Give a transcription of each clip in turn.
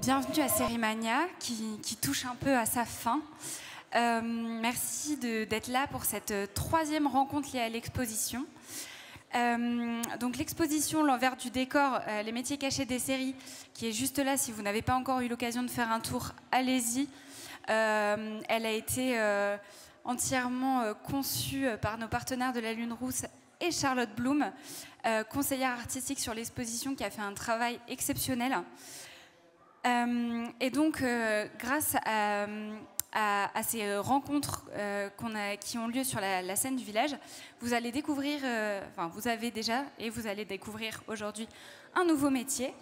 Bienvenue à Sérimania qui touche un peu à sa fin. Merci d'être là pour cette troisième rencontre liée à l'exposition. Donc l'exposition L'envers du décor, les métiers cachés des séries, qui est juste là, si vous n'avez pas encore eu l'occasion de faire un tour, allez-y. Elle a été entièrement conçue par nos partenaires de la Lune Rousse et Charlotte Bloom, conseillère artistique sur l'exposition, qui a fait un travail exceptionnel. Et donc, grâce à ces rencontres qui ont lieu sur la scène du village, vous allez découvrir, enfin vous avez déjà, et vous allez découvrir aujourd'hui un nouveau métier.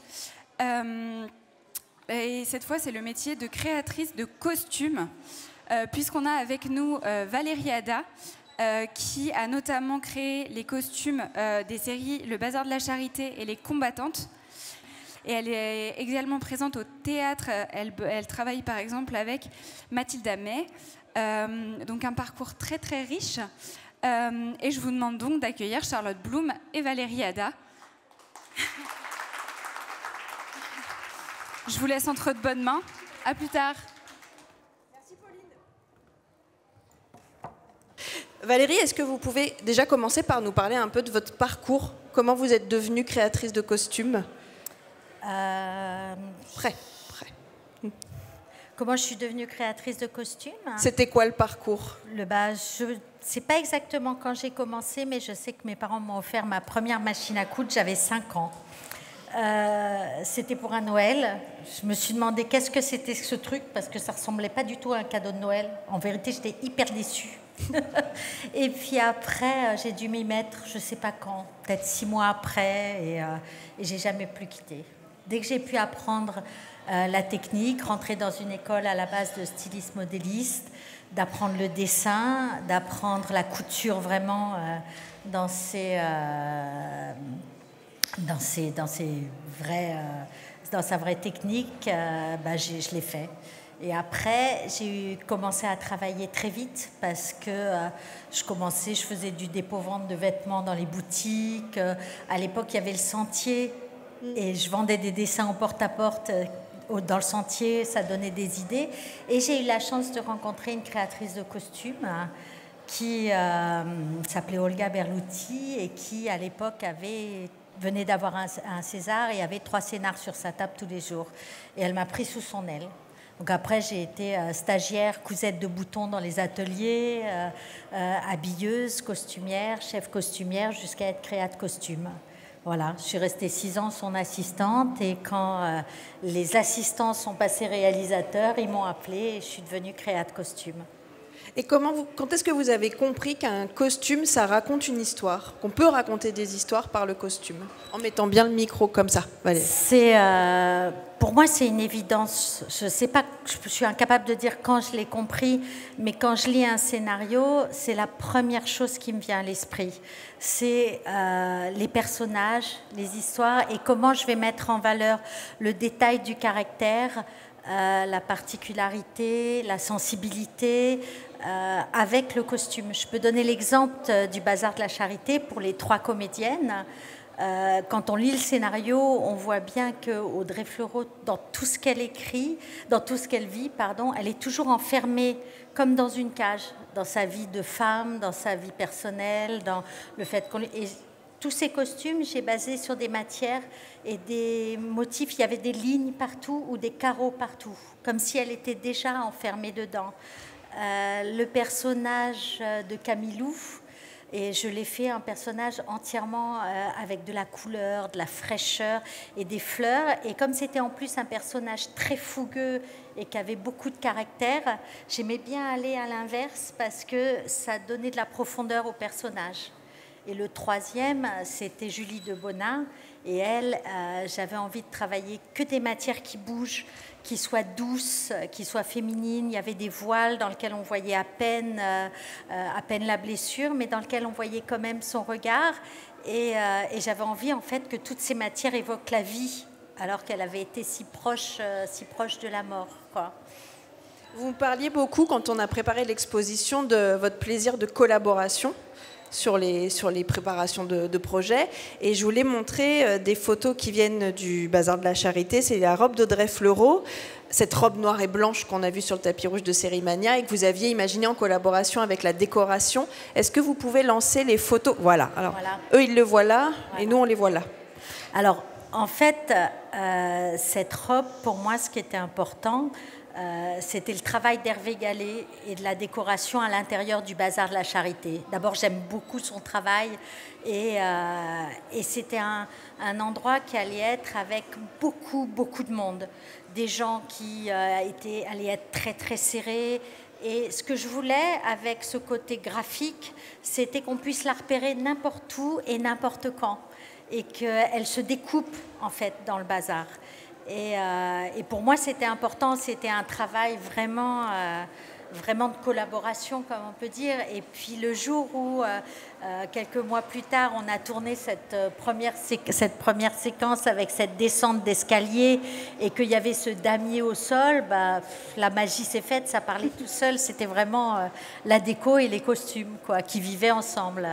Et cette fois, c'est le métier de créatrice de costumes, puisqu'on a avec nous Valérie Ada, qui a notamment créé les costumes des séries Le Bazar de la Charité et Les Combattantes. Et elle est également présente au théâtre. Elle travaille par exemple avec Mathilda May. Donc un parcours très très riche. Et je vous demande donc d'accueillir Charlotte Bloom et Valérie Ada. Je vous laisse entre de bonnes mains. À plus tard. Merci Pauline. Valérie, est-ce que vous pouvez déjà commencer par nous parler un peu de votre parcours? Comment vous êtes devenue créatrice de costumes? Prêt. Comment je suis devenue créatrice de costumes? C'était quoi le parcours? Je ne sais pas exactement quand j'ai commencé, mais je sais que mes parents m'ont offert ma première machine à coudre, j'avais 5 ans. C'était pour un Noël. Je me suis demandé qu'est-ce que c'était ce truc, parce que ça ne ressemblait pas du tout à un cadeau de Noël. En vérité, j'étais hyper déçue. Et puis après, j'ai dû m'y mettre, je ne sais pas quand, peut-être 6 mois après, et je n'ai jamais plus quitté. Dès que j'ai pu apprendre la technique, rentrer dans une école à la base de styliste modéliste, d'apprendre le dessin, d'apprendre la couture vraiment dans sa vraie technique, je l'ai fait. Et après, j'ai commencé à travailler très vite parce que je faisais du dépôt-vente de vêtements dans les boutiques. À l'époque, il y avait le Sentier et je vendais des dessins en porte-à-porte dans le Sentier. Ça donnait des idées. Et j'ai eu la chance de rencontrer une créatrice de costumes qui s'appelait Olga Berluti et qui, à l'époque, venait d'avoir un César et avait 3 scénars sur sa table tous les jours. Et elle m'a pris sous son aile. Donc après, j'ai été stagiaire, cousette de boutons dans les ateliers, habilleuse, costumière, chef costumière, jusqu'à être créa de costumes. Voilà, je suis restée 6 ans son assistante et quand les assistants sont passés réalisateurs, ils m'ont appelée et je suis devenue créa de costumes. Et quand est-ce que vous avez compris qu'un costume, ça raconte une histoire, qu'on peut raconter des histoires par le costume, en mettant bien le micro comme ça, Valérie? Pour moi, c'est une évidence. Je sais pas, je suis incapable de dire quand je l'ai compris, mais quand je lis un scénario, c'est la première chose qui me vient à l'esprit. C'est les personnages, les histoires et comment je vais mettre en valeur le détail du caractère, la particularité, la sensibilité, avec le costume. Je peux donner l'exemple du Bazar de la Charité pour les 3 comédiennes. Quand on lit le scénario, on voit bien qu'Audrey Fleurot, dans tout ce qu'elle écrit, dans tout ce qu'elle vit, elle est toujours enfermée comme dans une cage, dans sa vie de femme, dans sa vie personnelle, dans le fait qu'on... Et tous ces costumes, j'ai basé sur des matières et des motifs. Il y avait des lignes partout ou des carreaux partout, comme si elle était déjà enfermée dedans. Le personnage de Camilou, et je l'ai fait un personnage entièrement avec de la couleur, de la fraîcheur et des fleurs. Et comme c'était en plus un personnage très fougueux et qui avait beaucoup de caractère, j'aimais bien aller à l'inverse parce que ça donnait de la profondeur au personnage. Et le 3e, c'était Julie de Bonin. Et elle, j'avais envie de travailler que des matières qui bougent, qui soient douces, qui soient féminines. Il y avait des voiles dans lesquels on voyait à peine la blessure, mais dans lesquels on voyait quand même son regard. Et j'avais envie, en fait, que toutes ces matières évoquent la vie, alors qu'elle avait été si proche de la mort, quoi. Vous parliez beaucoup, quand on a préparé l'exposition, de votre plaisir de collaboration. sur les préparations de projets. Et je voulais montrer des photos qui viennent du Bazar de la Charité. C'est la robe d'Audrey Fleurot, cette robe noire et blanche qu'on a vue sur le tapis rouge de Sérimania et que vous aviez imaginé en collaboration avec la décoration. Est-ce que vous pouvez lancer les photos? Voilà. Alors, voilà. Eux, ils le voient là, et nous, on les voit là. Alors, en fait, cette robe, pour moi, ce qui était important, c'était le travail d'Hervé Gallet et de la décoration à l'intérieur du Bazar de la Charité. D'abord, j'aime beaucoup son travail et c'était un endroit qui allait être avec beaucoup de monde. Des gens qui allaient être très, très serrés. Et ce que je voulais avec ce côté graphique, c'était qu'on puisse la repérer n'importe où et n'importe quand. Et qu'elle se découpe, en fait, dans le bazar. Et pour moi, c'était important, c'était un travail vraiment de collaboration, comme on peut dire. Et puis le jour où, quelques mois plus tard, on a tourné cette première séquence avec cette descente d'escalier et qu'il y avait ce damier au sol, la magie s'est faite, ça parlait tout seul. C'était vraiment la déco et les costumes qui vivaient ensemble.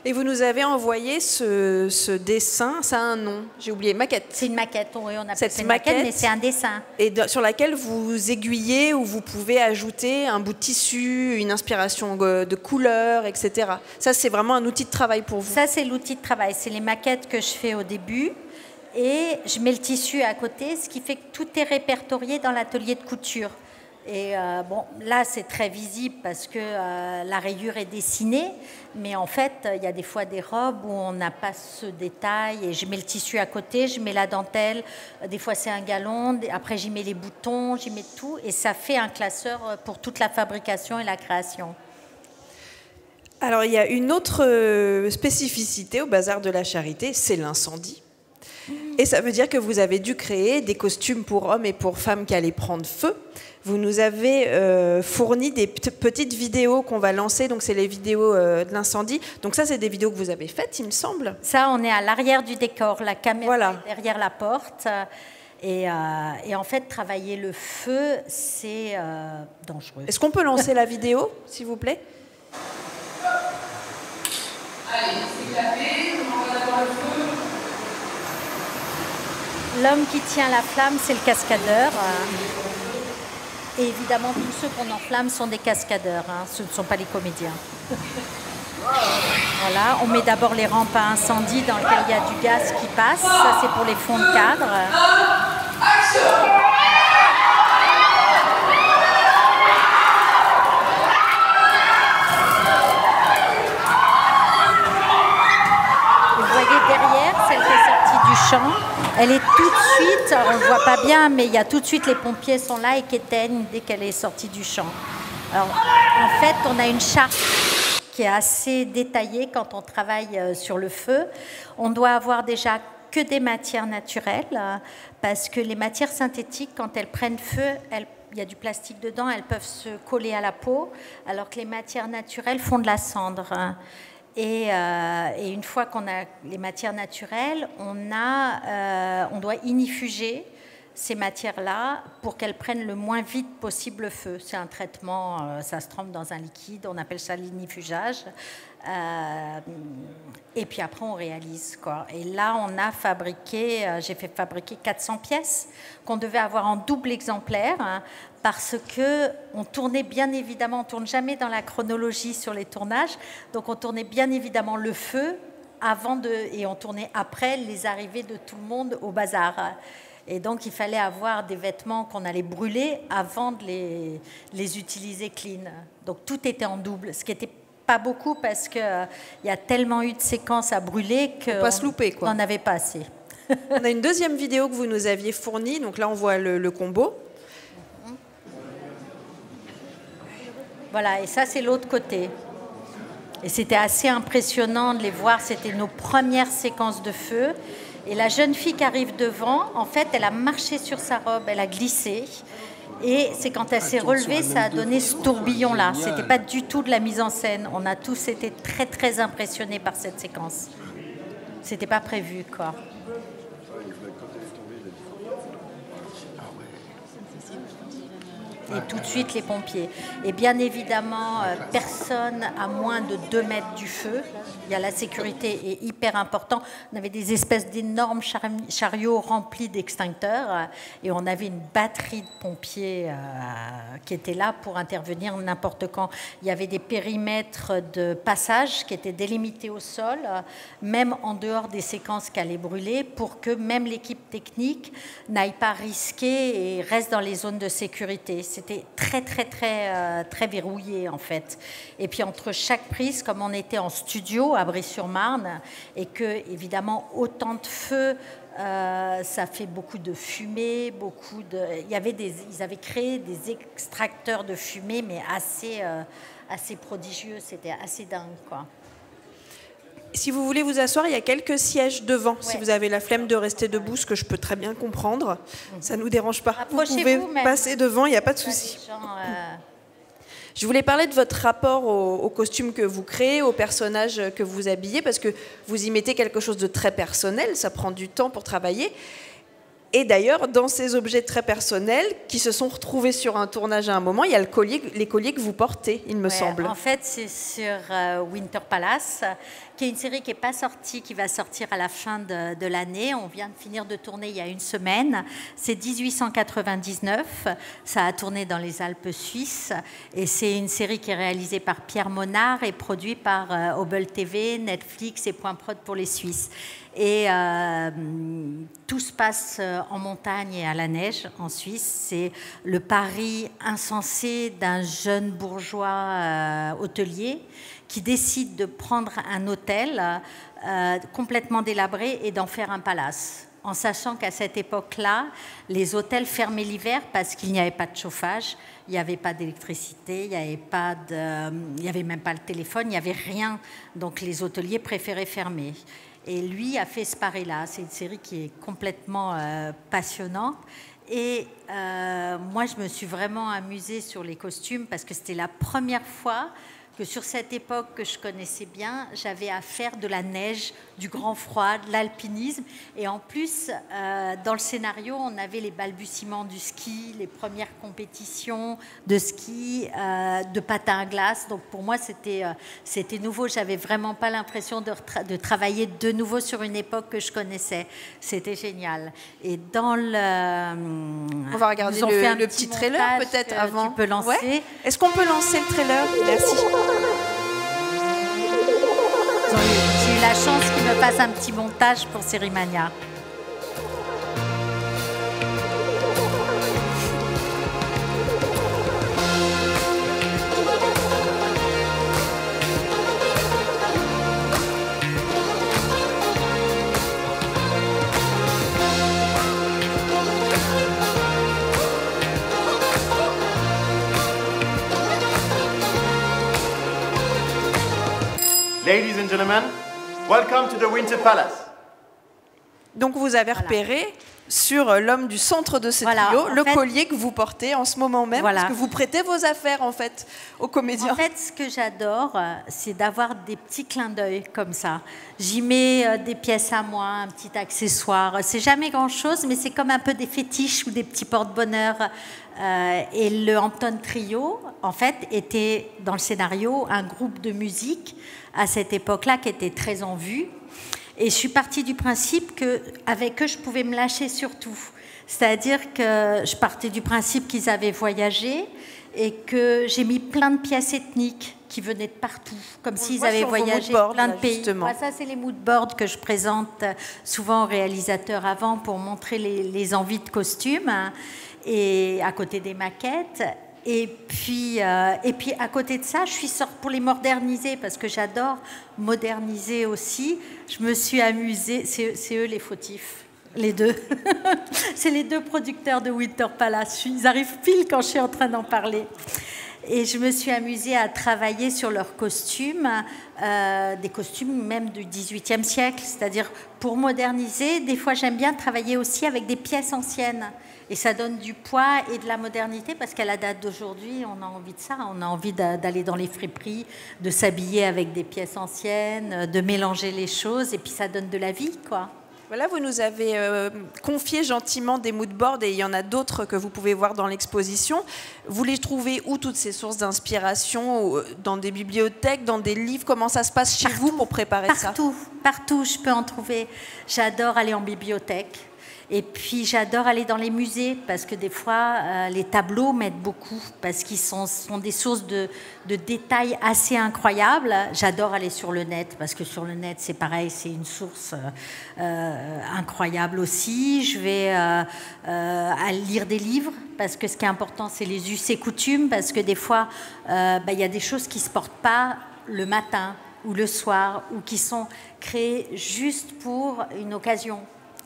Et vous nous avez envoyé ce dessin, ça a un nom, j'ai oublié, maquette. C'est une maquette, oui, on appelle ça une maquette, mais c'est un dessin. Et sur laquelle vous aiguillez ou vous pouvez ajouter un bout de tissu, une inspiration de couleurs, etc. Ça, c'est vraiment un outil de travail pour vous? Ça, c'est l'outil de travail, c'est les maquettes que je fais au début. Et je mets le tissu à côté, ce qui fait que tout est répertorié dans l'atelier de couture. Et bon, là, c'est très visible parce que la rayure est dessinée, mais en fait, il y a des fois des robes où on n'a pas ce détail et je mets le tissu à côté, je mets la dentelle, des fois c'est un galon, après j'y mets les boutons, j'y mets tout et ça fait un classeur pour toute la fabrication et la création. Alors, il y a une autre spécificité au Bazar de la Charité, c'est l'incendie. Et ça veut dire que vous avez dû créer des costumes pour hommes et pour femmes qui allaient prendre feu. Vous nous avez fourni des petites vidéos qu'on va lancer, donc c'est les vidéos de l'incendie. Donc ça, c'est des vidéos que vous avez faites, il me semble. Ça, on est à l'arrière du décor, la caméra est derrière la porte. Et en fait, travailler le feu, c'est dangereux. Est-ce qu'on peut lancer la vidéo, s'il vous plaît? Allez, c'est clapé, on va d'abord le feu. L'homme qui tient la flamme, c'est le cascadeur. Et évidemment, tous ceux qu'on enflamme sont des cascadeurs, hein. Ce ne sont pas les comédiens. Voilà, on met d'abord les rampes à incendie dans lesquelles il y a du gaz qui passe. Ça, c'est pour les fonds de cadre. Vous voyez derrière, celle qui est sortie du champ. Elle est tout de suite, on ne le voit pas bien, mais il y a tout de suite, les pompiers sont là et qui éteignent dès qu'elle est sortie du champ. Alors, en fait, on a une charte qui est assez détaillée quand on travaille sur le feu. On doit avoir déjà que des matières naturelles, parce que les matières synthétiques, quand elles prennent feu, il y a du plastique dedans, elles peuvent se coller à la peau, alors que les matières naturelles font de la cendre. Et une fois qu'on a les matières naturelles, on doit inifuger ces matières-là pour qu'elles prennent le moins vite possible le feu. C'est un traitement, ça se trempe dans un liquide, on appelle ça l'inifugage. Et puis après, on réalise, quoi. Et là, on a fabriqué, j'ai fait fabriquer 400 pièces qu'on devait avoir en double exemplaire, hein, parce qu'on tournait bien évidemment, on ne tourne jamais dans la chronologie sur les tournages, donc on tournait bien évidemment le feu et on tournait après les arrivées de tout le monde au bazar. Et donc, il fallait avoir des vêtements qu'on allait brûler avant de les utiliser clean. Donc, tout était en double, ce qui n'était pas beaucoup parce qu'il y a tellement eu de séquences à brûler qu'on n'en avait pas assez. On a une deuxième vidéo que vous nous aviez fournie. Donc là, on voit le combo. Voilà, et ça, c'est l'autre côté. Et c'était assez impressionnant de les voir. C'était nos premières séquences de feu. Et la jeune fille qui arrive devant, en fait, elle a marché sur sa robe, elle a glissé. Et c'est quand elle s'est relevée, ça a donné ce tourbillon-là. Ce n'était pas du tout de la mise en scène. On a tous été très, très impressionnés par cette séquence. Ce n'était pas prévu, quoi. et tout de suite les pompiers. Et bien évidemment, personne à moins de 2 mètres du feu. Il y a la sécurité est hyper important. On avait des espèces d'énormes chariots remplis d'extincteurs et on avait une batterie de pompiers qui était là pour intervenir n'importe quand. Il y avait des périmètres de passage qui étaient délimités au sol, même en dehors des séquences qui allaient brûler, pour que même l'équipe technique n'aille pas risquer et reste dans les zones de sécurité. C'était très verrouillé en fait. Et puis entre chaque prise, comme on était en studio à Brie-sur-Marne et que évidemment autant de feux, ça fait beaucoup de fumée, ils avaient créé des extracteurs de fumée, mais assez prodigieux, c'était assez dingue, quoi. Si vous voulez vous asseoir, il y a quelques sièges devant. Ouais. Si vous avez la flemme de rester debout, ce que je peux très bien comprendre, ça ne nous dérange pas. Vous pouvez Approchez-vous même. passer devant, il n'y a pas de souci. Je voulais parler de votre rapport aux costumes que vous créez, aux personnages que vous habillez, parce que vous y mettez quelque chose de très personnel, ça prend du temps pour travailler. Et d'ailleurs, dans ces objets très personnels qui se sont retrouvés sur un tournage à un moment, il y a les colliers que vous portez, il me semble. En fait, c'est sur Winter Palace, qui est une série qui n'est pas sortie, qui va sortir à la fin de l'année. On vient de finir de tourner il y a une semaine. C'est 1899. Ça a tourné dans les Alpes suisses. Et c'est une série qui est réalisée par Pierre Monard et produite par Hubble TV, Netflix et Point Prod pour les Suisses. Et tout se passe en montagne et à la neige en Suisse. C'est le pari insensé d'un jeune bourgeois hôtelier qui décide de prendre un hôtel complètement délabré et d'en faire un palace, en sachant qu'à cette époque-là, les hôtels fermaient l'hiver parce qu'il n'y avait pas de chauffage, il n'y avait pas d'électricité, il n'y avait même pas le téléphone, il n'y avait rien. Donc les hôteliers préféraient fermer. Et lui a fait ce pari-là. C'est une série qui est complètement passionnante. Et moi, je me suis vraiment amusée sur les costumes parce que c'était la première fois que sur cette époque que je connaissais bien, j'avais à faire de la neige, du grand froid, de l'alpinisme. Et en plus, dans le scénario, on avait les balbutiements du ski, les premières compétitions de ski, de patin à glace. Donc pour moi, c'était nouveau. J'avais vraiment pas l'impression de travailler de nouveau sur une époque que je connaissais. C'était génial. Et dans on va regarder le petit trailer peut-être avant. Tu peux lancer. Ouais. Est-ce qu'on peut lancer le trailer? Merci. J'ai eu la chance qu'il me fasse un petit montage pour Sérimania. Ladies and gentlemen, welcome to the Winter Palace. Donc vous avez repéré sur l'homme du centre de ce trio le collier que vous portez en ce moment même, parce que vous prêtez vos affaires en fait aux comédiens. En fait, ce que j'adore, c'est d'avoir des petits clins d'œil comme ça. J'y mets des pièces à moi, un petit accessoire. C'est jamais grand-chose, mais c'est comme un peu des fétiches ou des petits porte-bonheur. Et le Hampton Trio, en fait, était dans le scénario un groupe de musique à cette époque-là qui était très en vue. Et je suis partie du principe qu'avec eux, je pouvais me lâcher sur tout. C'est-à-dire que je partais du principe qu'ils avaient voyagé et que j'ai mis plein de pièces ethniques qui venaient de partout, comme s'ils avaient voyagé plein de pays. Ça, c'est les moodboards que je présente souvent aux réalisateurs avant pour montrer les envies de costumes, et à côté des maquettes. Et puis à côté de ça, je suis sortie pour les moderniser, parce que j'adore moderniser aussi. Je me suis amusée, c'est eux les fautifs, les deux. C'est les deux producteurs de Winter Palace. Ils arrivent pile quand je suis en train d'en parler. Et je me suis amusée à travailler sur leurs costumes, des costumes même du XVIIIe siècle, c'est-à-dire pour moderniser. Des fois, j'aime bien travailler aussi avec des pièces anciennes. Et ça donne du poids et de la modernité, parce qu'à la date d'aujourd'hui, on a envie de ça. On a envie d'aller dans les friperies, de s'habiller avec des pièces anciennes, de mélanger les choses, et puis ça donne de la vie, quoi. Voilà, vous nous avez confié gentiment des moodboards et il y en a d'autres que vous pouvez voir dans l'exposition. Vous les trouvez où, toutes ces sources d'inspiration? Dans des bibliothèques, dans des livres? Comment ça se passe chez vous pour préparer ça? Partout, je peux en trouver. J'adore aller en bibliothèque. Et puis j'adore aller dans les musées parce que des fois les tableaux m'aident beaucoup parce qu'ils sont des sources de détails assez incroyables. J'adore aller sur le net parce que sur le net c'est pareil, c'est une source incroyable aussi. Je vais à lire des livres parce que ce qui est important c'est les us et coutumes parce que des fois y a des choses qui ne se portent pas le matin ou le soir ou qui sont créées juste pour une occasion.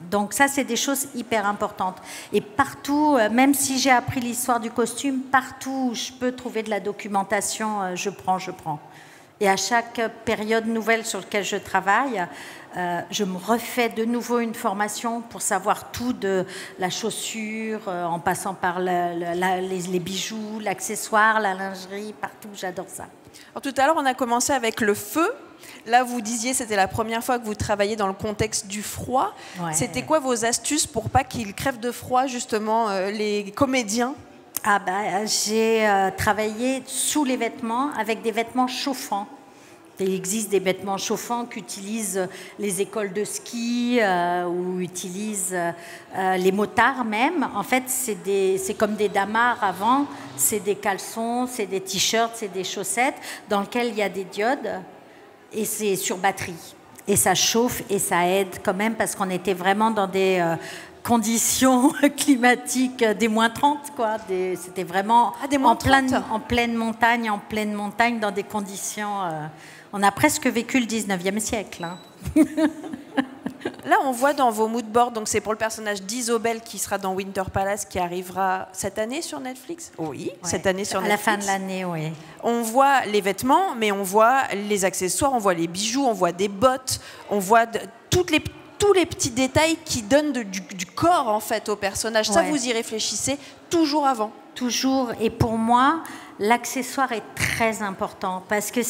Donc ça, c'est des choses hyper importantes. Et partout, même si j'ai appris l'histoire du costume, partout où je peux trouver de la documentation, je prends. Et à chaque période nouvelle sur laquelle je travaille, je me refais de nouveau une formation pour savoir tout de la chaussure, en passant par les bijoux, l'accessoire, la lingerie, partout, j'adore ça. Alors, tout à l'heure, on a commencé avec le feu. Là, vous disiez c'était la première fois que vous travailliez dans le contexte du froid. Ouais. C'était quoi vos astuces pour pas qu'ils crèvent de froid, justement, les comédiens? J'ai travaillé sous les vêtements avec des vêtements chauffants. Il existe des vêtements chauffants qu'utilisent les écoles de ski ou utilisent les motards même. En fait, c'est comme des damars avant. C'est des caleçons, c'est des t-shirts, c'est des chaussettes dans lesquelles il y a des diodes. Et c'est sur batterie. Et ça chauffe et ça aide quand même parce qu'on était vraiment dans des conditions climatiques des moins 30, quoi. C'était vraiment en pleine montagne, dans des conditions... on a presque vécu le 19e siècle. Hein. Là, on voit dans vos moodboards, donc c'est pour le personnage d'Isobel qui sera dans Winter Palace, qui arrivera cette année sur Netflix. Oui, ouais, cette année sur Netflix. À la fin de l'année, oui. On voit les vêtements, mais on voit les accessoires, on voit les bijoux, on voit des bottes, on voit tous les petits détails qui donnent du corps en fait au personnage. Ouais. Ça, vous y réfléchissez toujours avant? Toujours. Et pour moi, l'accessoire est très important parce que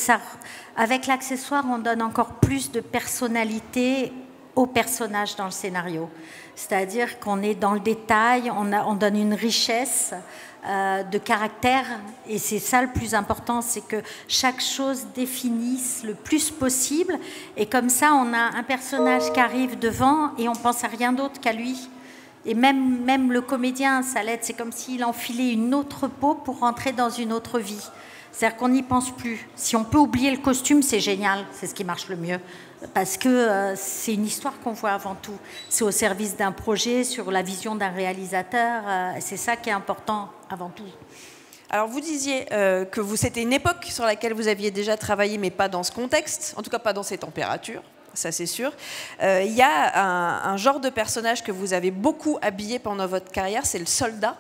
avec l'accessoire, on donne encore plus de personnalité au personnage dans le scénario. C'est-à-dire qu'on est dans le détail, on donne une richesse de caractère et c'est ça le plus important, c'est que chaque chose définisse le plus possible et comme ça on a un personnage qui arrive devant et on pense à rien d'autre qu'à lui. Et même le comédien, ça l'aide, c'est comme s'il enfilait une autre peau pour rentrer dans une autre vie. C'est-à-dire qu'on n'y pense plus. Si on peut oublier le costume, c'est génial, c'est ce qui marche le mieux. Parce que c'est une histoire qu'on voit avant tout. C'est au service d'un projet, sur la vision d'un réalisateur. C'est ça qui est important avant tout. Alors vous disiez que c'était une époque sur laquelle vous aviez déjà travaillé, mais pas dans ce contexte, en tout cas pas dans ces températures. Ça c'est sûr. Il y a un genre de personnage que vous avez beaucoup habillé pendant votre carrière, c'est le soldat.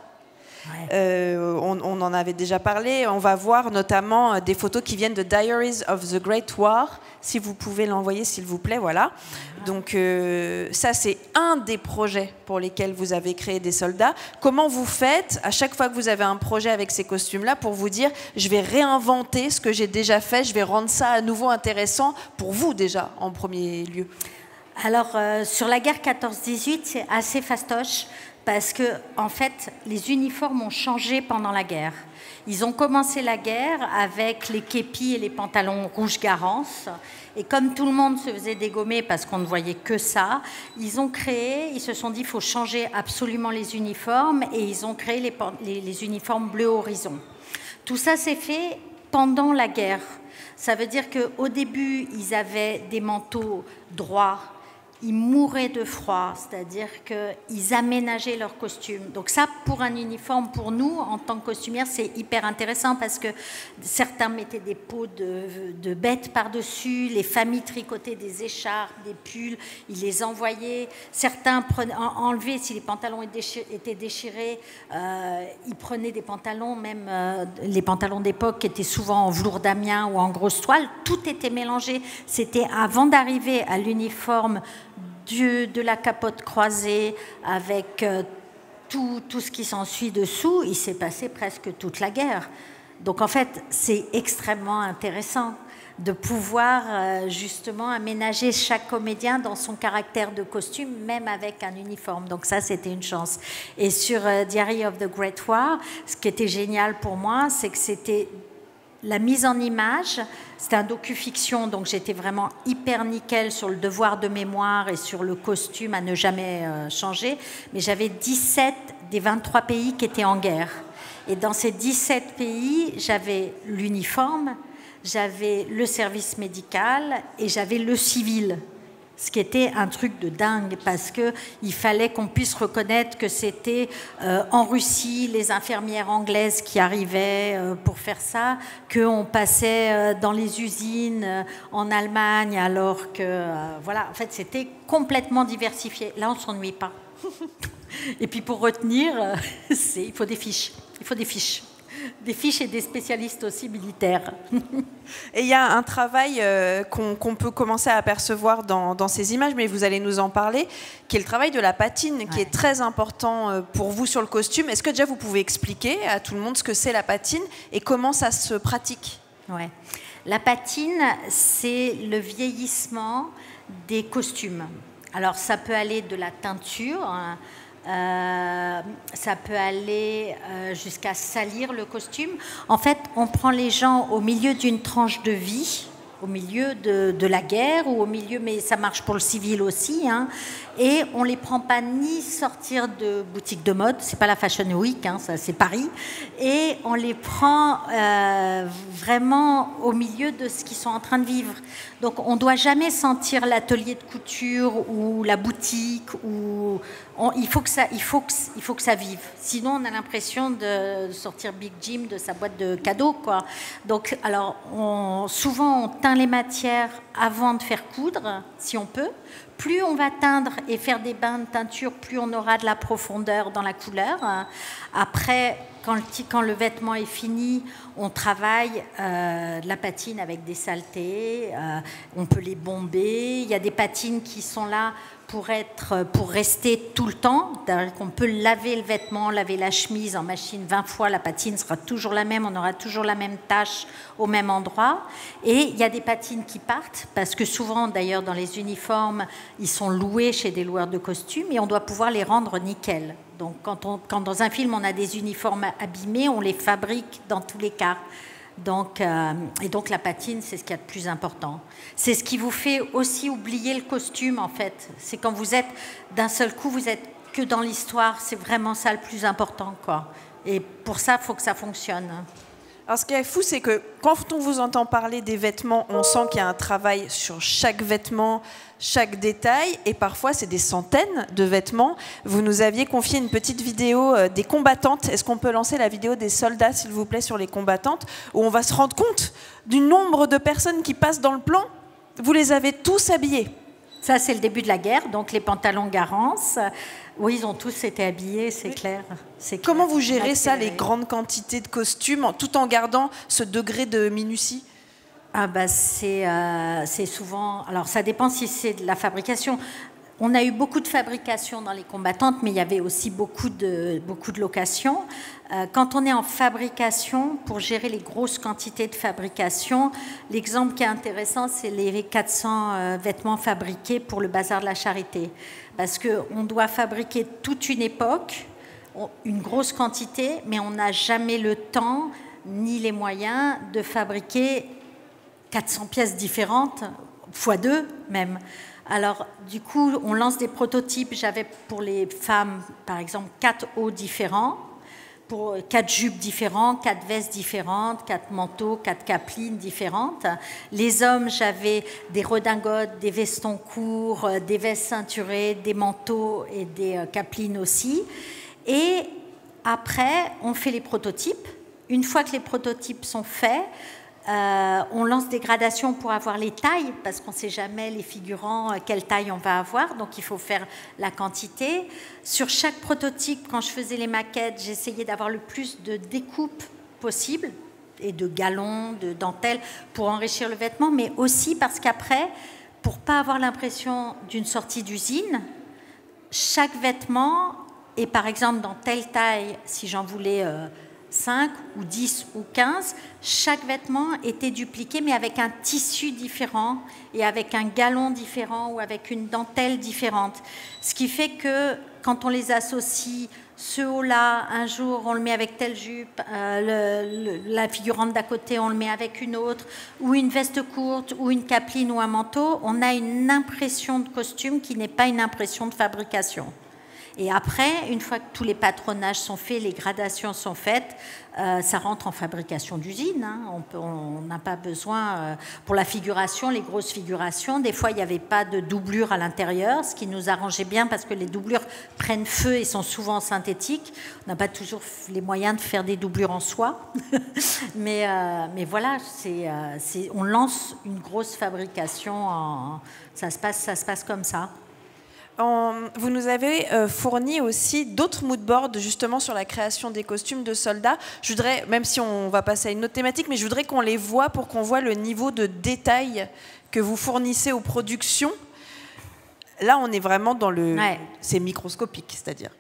Ouais. On en avait déjà parlé. On va voir notamment des photos qui viennent de Diaries of the Great War. Si vous pouvez l'envoyer, s'il vous plaît, voilà. Donc ça, c'est un des projets pour lesquels vous avez créé des soldats. Comment vous faites à chaque fois que vous avez un projet avec ces costumes-là pour vous dire je vais réinventer ce que j'ai déjà fait, je vais rendre ça à nouveau intéressant pour vous déjà en premier lieu? Alors sur la guerre 14-18, c'est assez fastoche. Parce que, en fait, les uniformes ont changé pendant la guerre. Ils ont commencé la guerre avec les képis et les pantalons rouge Garance. Et comme tout le monde se faisait dégommer parce qu'on ne voyait que ça, ils se sont dit qu'il faut changer absolument les uniformes et ils ont créé les uniformes bleu horizon. Tout ça s'est fait pendant la guerre. Ça veut dire qu'au début, ils avaient des manteaux droits. Ils mouraient de froid, c'est-à-dire qu'ils aménageaient leurs costumes. Donc ça, pour un uniforme, pour nous, en tant que costumière, c'est hyper intéressant parce que certains mettaient des peaux de bêtes par-dessus, les familles tricotaient des écharpes, des pulls, ils les envoyaient. Certains enlevaient, si les pantalons étaient déchirés, ils prenaient des pantalons, même les pantalons d'époque qui étaient souvent en velours d'Amiens ou en grosse toile. Tout était mélangé. C'était avant d'arriver à l'uniforme de la capote croisée avec tout ce qui s'ensuit dessous, il s'est passé presque toute la guerre. Donc en fait, c'est extrêmement intéressant. de pouvoir justement aménager chaque comédien dans son caractère de costume, même avec un uniforme. Donc ça, c'était une chance. Et sur Diary of the Great War, ce qui était génial pour moi, c'est que c'était la mise en image. C'était un docu-fiction, donc j'étais vraiment hyper nickel sur le devoir de mémoire et sur le costume à ne jamais changer. Mais j'avais 17 des 23 pays qui étaient en guerre. Et dans ces 17 pays, j'avais l'uniforme, j'avais le service médical et j'avais le civil. Ce qui était un truc de dingue, parce qu'il fallait qu'on puisse reconnaître que c'était en Russie les infirmières anglaises qui arrivaient pour faire ça, qu'on passait dans les usines en Allemagne, alors que, voilà, en fait, c'était complètement diversifié. Là, on ne s'ennuie pas. Et puis pour retenir, il faut des fiches. Il faut des fiches. Des fiches et des spécialistes aussi militaires. Et il y a un travail qu'on peut commencer à apercevoir dans ces images, mais vous allez nous en parler, qui est le travail de la patine, qui est très important pour vous sur le costume. Est-ce que déjà vous pouvez expliquer à tout le monde ce que c'est la patine et comment ça se pratique? Ouais. La patine, c'est le vieillissement des costumes. Alors ça peut aller de la teinture, ça peut aller jusqu'à salir le costume. En fait, on prend les gens au milieu d'une tranche de vie, au milieu de la guerre ou au milieu, mais ça marche pour le civil aussi, hein, et on les prend pas ni sortir de boutique de mode, c'est pas la Fashion Week, hein, ça c'est Paris, et on les prend vraiment au milieu de ce qu'ils sont en train de vivre. Donc on doit jamais sentir l'atelier de couture ou la boutique, ou il faut que ça vive. Sinon on a l'impression de sortir Big Jim de sa boîte de cadeaux, quoi. Donc alors souvent on teint les matières avant de faire coudre, si on peut. Plus on va teindre et faire des bains de teinture, plus on aura de la profondeur dans la couleur. Après, quand le vêtement est fini, on travaille la patine avec des saletés, on peut les bomber. Il y a des patines qui sont là pour rester tout le temps. On peut laver le vêtement, laver la chemise en machine 20 fois, la patine sera toujours la même, on aura toujours la même tâche au même endroit. Et il y a des patines qui partent, parce que souvent d'ailleurs dans les uniformes, ils sont loués chez des loueurs de costumes et on doit pouvoir les rendre nickel. Donc quand dans un film on a des uniformes abîmés, on les fabrique dans tous les cas. Donc la patine, c'est ce qu'il y a de plus important. C'est ce qui vous fait aussi oublier le costume, en fait. C'est quand vous êtes, d'un seul coup, vous êtes que dans l'histoire. C'est vraiment ça le plus important, quoi. Et pour ça, il faut que ça fonctionne. Alors, ce qui est fou, c'est que quand on vous entend parler des vêtements, on sent qu'il y a un travail sur chaque vêtement, chaque détail, et parfois c'est des centaines de vêtements. Vous nous aviez confié une petite vidéo des combattantes. Est-ce qu'on peut lancer la vidéo des soldats, s'il vous plaît, sur les combattantes, où on va se rendre compte du nombre de personnes qui passent dans le plan? Vous les avez tous habillés. Ça, c'est le début de la guerre, donc les pantalons Garance. Oui, ils ont tous été habillés, c'est clair. Comment vous gérez ça, les grandes quantités de costumes, tout en gardant ce degré de minutie? Ah bah c'est souvent... Alors, ça dépend si c'est de la fabrication. On a eu beaucoup de fabrication dans les combattantes, mais il y avait aussi beaucoup de locations. Quand on est en fabrication, pour gérer les grosses quantités de fabrication, l'exemple qui est intéressant, c'est les 400 vêtements fabriqués pour le Bazar de la Charité. Parce qu'on doit fabriquer toute une époque, une grosse quantité, mais on n'a jamais le temps ni les moyens de fabriquer 400 pièces différentes, x2 même. Alors, du coup, on lance des prototypes. J'avais pour les femmes, par exemple, 4 hauts différents, pour 4 jupes différentes, 4 vestes différentes, 4 manteaux, 4 capelines différentes. Les hommes, j'avais des redingotes, des vestons courts, des vestes ceinturées, des manteaux et des capelines aussi. Et après, on fait les prototypes. Une fois que les prototypes sont faits, on lance des gradations pour avoir les tailles, parce qu'on ne sait jamais, les figurants, quelle taille on va avoir, donc il faut faire la quantité. Sur chaque prototype, quand je faisais les maquettes, j'essayais d'avoir le plus de découpes possible, et de galons, de dentelles, pour enrichir le vêtement, mais aussi parce qu'après, pour ne pas avoir l'impression d'une sortie d'usine, chaque vêtement est par exemple dans telle taille, si j'en voulais 5 ou 10 ou 15, chaque vêtement était dupliqué, mais avec un tissu différent et avec un galon différent ou avec une dentelle différente. Ce qui fait que quand on les associe, ce haut-là, un jour, on le met avec telle jupe, la figurante d'à côté, on le met avec une autre, ou une veste courte, ou une capeline ou un manteau, on a une impression de costume qui n'est pas une impression de fabrication. Et après, une fois que tous les patronages sont faits, les gradations sont faites, ça rentre en fabrication d'usine. Hein. On n'a pas besoin, pour la figuration, les grosses figurations, des fois il n'y avait pas de doublure à l'intérieur, ce qui nous arrangeait bien parce que les doublures prennent feu et sont souvent synthétiques. On n'a pas toujours les moyens de faire des doublures en soie. mais voilà, on lance une grosse fabrication, ça se passe comme ça. Vous nous avez fourni aussi d'autres moodboards justement sur la création des costumes de soldats. Je voudrais, même si on va passer à une autre thématique, mais je voudrais qu'on les voit pour qu'on voit le niveau de détail que vous fournissez aux productions. Là, on est vraiment dans le... Ouais. C'est microscopique, c'est-à-dire.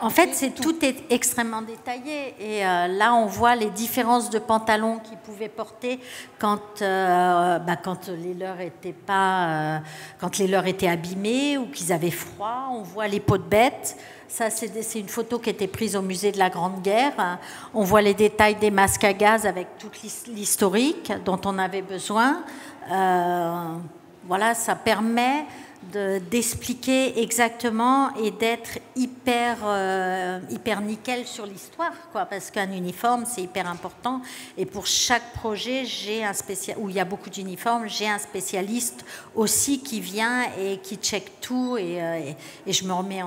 En fait, tout est extrêmement détaillé. Et là, on voit les différences de pantalons qu'ils pouvaient porter quand les leurs étaient abîmés ou qu'ils avaient froid. On voit les peaux de bête. Ça, c'est une photo qui était prise au musée de la Grande Guerre. On voit les détails des masques à gaz avec toute l'historique dont on avait besoin. Voilà, ça permet d'expliquer exactement et d'être hyper nickel sur l'histoire, quoi, parce qu'un uniforme, c'est hyper important. Et pour chaque projet, où il y a beaucoup d'uniformes, j'ai un spécialiste aussi qui vient et qui check tout. Et je me remets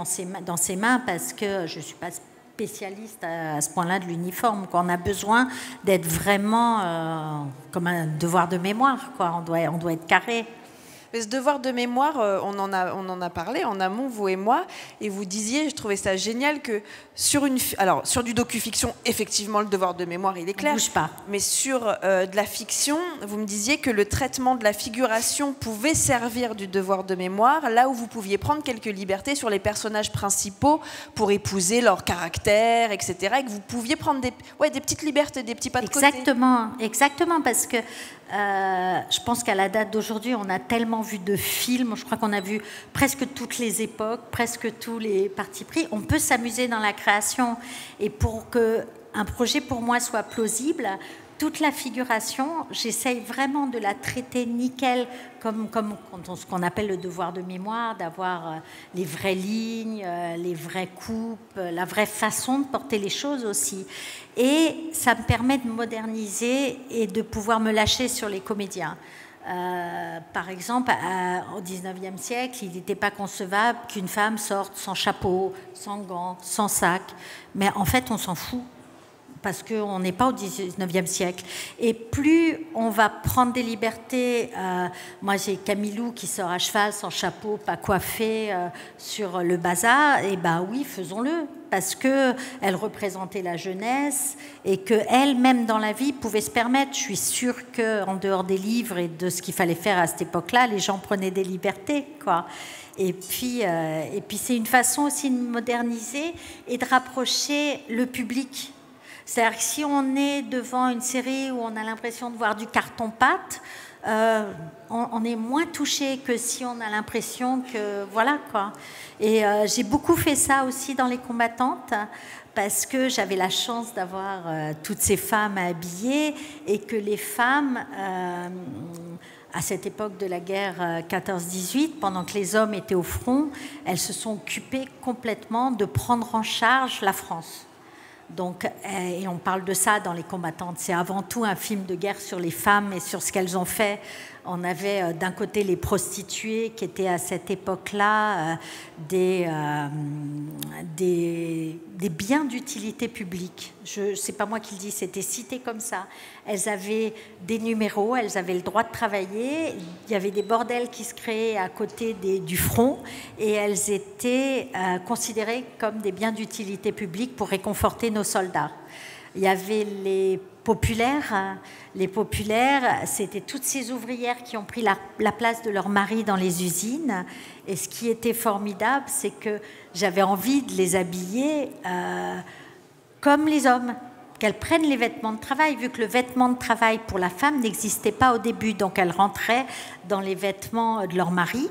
dans ses mains parce que je ne suis pas spécialiste à ce point-là de l'uniforme. On a besoin d'être vraiment comme un devoir de mémoire, quoi. On doit être carré. Mais ce devoir de mémoire, on en a parlé en amont, vous et moi, et vous disiez, je trouvais ça génial que sur du docu-fiction, effectivement, le devoir de mémoire, il est clair. On bouge pas. Mais sur de la fiction, vous me disiez que le traitement de la figuration pouvait servir du devoir de mémoire, là où vous pouviez prendre quelques libertés sur les personnages principaux pour épouser leur caractère, etc. Et que vous pouviez prendre des petites libertés, des petits pas de côté. Exactement, parce que je pense qu'à la date d'aujourd'hui, on a tellement vu de films, je crois qu'on a vu presque toutes les époques, presque tous les partis pris. On peut s'amuser dans la création. Et pour qu'un projet, pour moi, soit plausible, toute la figuration, j'essaye vraiment de la traiter nickel, comme ce qu'on appelle le devoir de mémoire, d'avoir les vraies lignes, les vraies coupes, la vraie façon de porter les choses aussi. Et ça me permet de moderniser et de pouvoir me lâcher sur les comédiens. Par exemple, au XIXe siècle, il n'était pas concevable qu'une femme sorte sans chapeau, sans gants, sans sac. Mais en fait, on s'en fout. Parce qu'on n'est pas au XIXe siècle. Et plus on va prendre des libertés, moi j'ai Camilou qui sort à cheval, sans chapeau, pas coiffée, sur le bazar, et oui, faisons-le. Parce qu'elle représentait la jeunesse et qu'elle, même dans la vie, pouvait se permettre. Je suis sûre qu'en dehors des livres et de ce qu'il fallait faire à cette époque-là, les gens prenaient des libertés, quoi. Et puis c'est une façon aussi de moderniser et de rapprocher le public. C'est-à-dire que si on est devant une série où on a l'impression de voir du carton-pâte, on est moins touché que si on a l'impression que... Voilà, quoi. Et j'ai beaucoup fait ça aussi dans Les Combattantes, parce que j'avais la chance d'avoir toutes ces femmes habillées et que les femmes... à cette époque de la guerre 14-18, pendant que les hommes étaient au front, elles se sont occupées complètement de prendre en charge la France. Donc, et on parle de ça dans Les Combattantes. C'est avant tout un film de guerre sur les femmes et sur ce qu'elles ont fait. On avait d'un côté les prostituées qui étaient à cette époque-là des biens d'utilité publique. C'est pas moi qui le dis, c'était cité comme ça. Elles avaient des numéros, elles avaient le droit de travailler. Il y avait des bordels qui se créaient à côté du front et elles étaient considérées comme des biens d'utilité publique pour réconforter nos soldats. Il y avait les populaires. Les populaires, c'était toutes ces ouvrières qui ont pris la place de leur mari dans les usines. Et ce qui était formidable, c'est que j'avais envie de les habiller comme les hommes, qu'elles prennent les vêtements de travail, vu que le vêtement de travail pour la femme n'existait pas au début. Donc elles rentraient dans les vêtements de leur mari.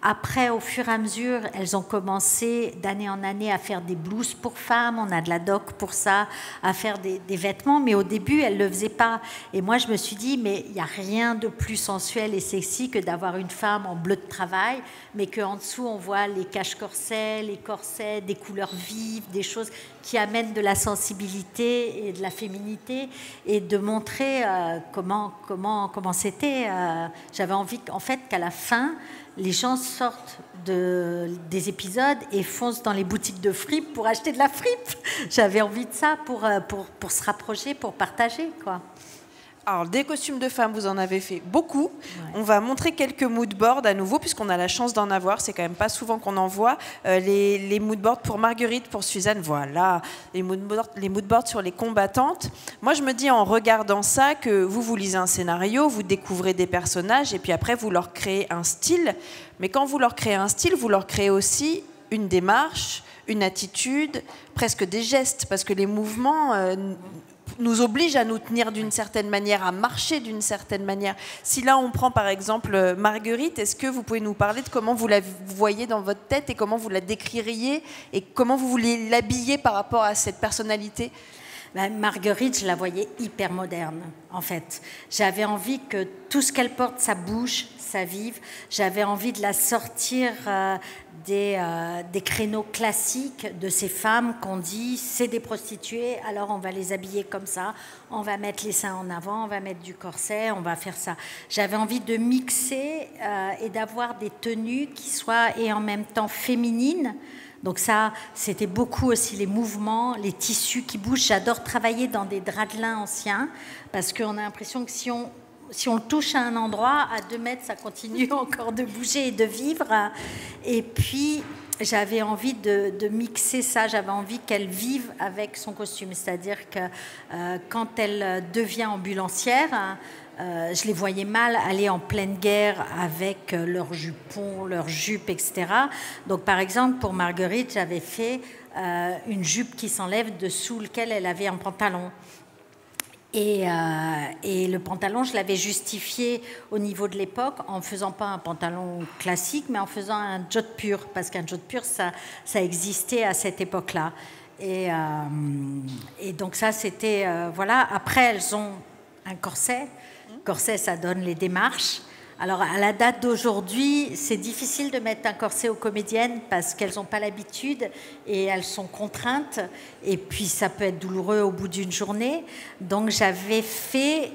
Après, au fur et à mesure, elles ont commencé d'année en année à faire des blouses pour femmes. On a de la doc pour ça, à faire des vêtements. Mais au début, elles ne le faisaient pas. Et moi, je me suis dit, mais il n'y a rien de plus sensuel et sexy que d'avoir une femme en bleu de travail, mais qu'en dessous, on voit les cache-corsets, les corsets, des couleurs vives, des choses qui amènent de la sensibilité et de la féminité, et de montrer comment c'était. J'avais envie, en fait, qu'à la fin, les gens sortent des épisodes et foncent dans les boutiques de fripe pour acheter de la fripe. J'avais envie de ça pour se rapprocher, pour partager, quoi. Alors, des costumes de femmes, vous en avez fait beaucoup. Ouais. On va montrer quelques moodboards à nouveau, puisqu'on a la chance d'en avoir. C'est quand même pas souvent qu'on en voit. Les moodboards pour Marguerite, pour Suzanne, voilà. Les moodboards sur les combattantes. Moi, je me dis en regardant ça que vous lisez un scénario, vous découvrez des personnages, et puis après, vous leur créez un style. Mais quand vous leur créez un style, vous leur créez aussi une démarche, une attitude, presque des gestes, parce que les mouvements... nous oblige à nous tenir d'une certaine manière, à marcher d'une certaine manière. Si là, on prend par exemple Marguerite, est-ce que vous pouvez nous parler de comment vous la voyez dans votre tête et comment vous la décririez et comment vous voulez l'habiller par rapport à cette personnalité ? Marguerite, je la voyais hyper moderne, en fait. J'avais envie que tout ce qu'elle porte, ça bouge, ça vive. J'avais envie de la sortir des créneaux classiques de ces femmes qu'on dit c'est des prostituées, alors on va les habiller comme ça, on va mettre les seins en avant, on va mettre du corset, on va faire ça. J'avais envie de mixer et d'avoir des tenues qui soient et en même temps féminines. Donc ça, c'était beaucoup aussi les mouvements, les tissus qui bougent. J'adore travailler dans des draps de lin anciens parce qu'on a l'impression que si on le touche à un endroit, à 2 mètres, ça continue encore de bouger et de vivre. Et puis, j'avais envie de mixer ça. J'avais envie qu'elle vive avec son costume. C'est-à-dire que quand elle devient ambulancière... je les voyais mal aller en pleine guerre avec leurs jupons, leurs jupes, etc. Donc, par exemple, pour Marguerite, j'avais fait une jupe qui s'enlève dessous lequel elle avait un pantalon. Et le pantalon, je l'avais justifié au niveau de l'époque en ne faisant pas un pantalon classique, mais en faisant un jodhpur, parce qu'un jodhpur, ça existait à cette époque-là. Et donc ça, c'était... voilà. Après, elles ont un corset. Corset, ça donne les démarches. Alors, à la date d'aujourd'hui, c'est difficile de mettre un corset aux comédiennes parce qu'elles n'ont pas l'habitude et elles sont contraintes. Et puis, ça peut être douloureux au bout d'une journée. Donc, j'avais fait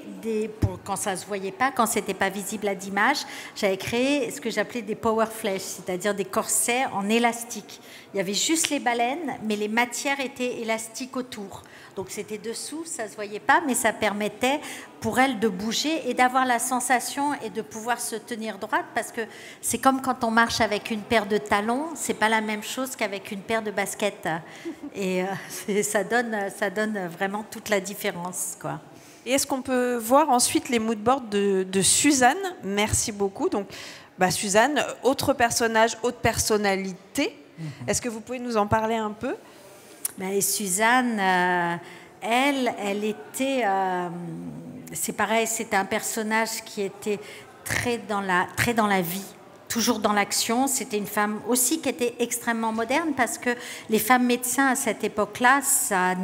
quand ça ne se voyait pas, quand ce n'était pas visible à l'image, j'avais créé ce que j'appelais des power flesh, c'est-à-dire des corsets en élastique. Il y avait juste les baleines, mais les matières étaient élastiques autour. Donc c'était dessous, ça ne se voyait pas, mais ça permettait pour elle de bouger et d'avoir la sensation et de pouvoir se tenir droite, parce que c'est comme quand on marche avec une paire de talons, c'est pas la même chose qu'avec une paire de baskets. Et ça donne vraiment toute la différence, quoi. Et est-ce qu'on peut voir ensuite les moodboards de Suzanne ? Merci beaucoup. Donc, Suzanne, autre personnage, autre personnalité. Est-ce que vous pouvez nous en parler un peu ? Et Suzanne, elle était... c'est pareil, c'était un personnage qui était très dans la vie, toujours dans l'action. C'était une femme aussi qui était extrêmement moderne parce que les femmes médecins à cette époque-là, ça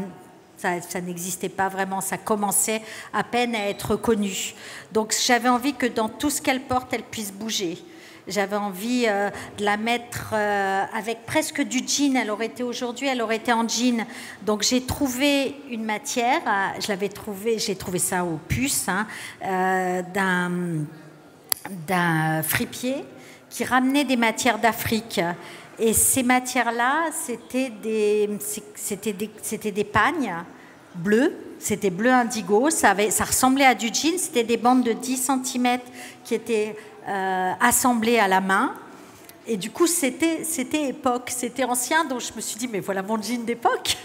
n'existait pas vraiment, ça commençait à peine à être connu. Donc j'avais envie que dans tout ce qu'elle porte, elle puisse bouger. J'avais envie de la mettre avec presque du jean. Elle aurait été aujourd'hui, elle aurait été en jean. Donc j'ai trouvé une matière, j'ai trouvé ça au Puce, d'un fripier qui ramenait des matières d'Afrique. Et ces matières-là, c'était des pagnes bleues. C'était bleu indigo, ça ressemblait à du jean. C'était des bandes de 10 cm qui étaient assemblées à la main. Et du coup, c'était époque, c'était ancien. Donc je me suis dit, mais voilà mon jean d'époque.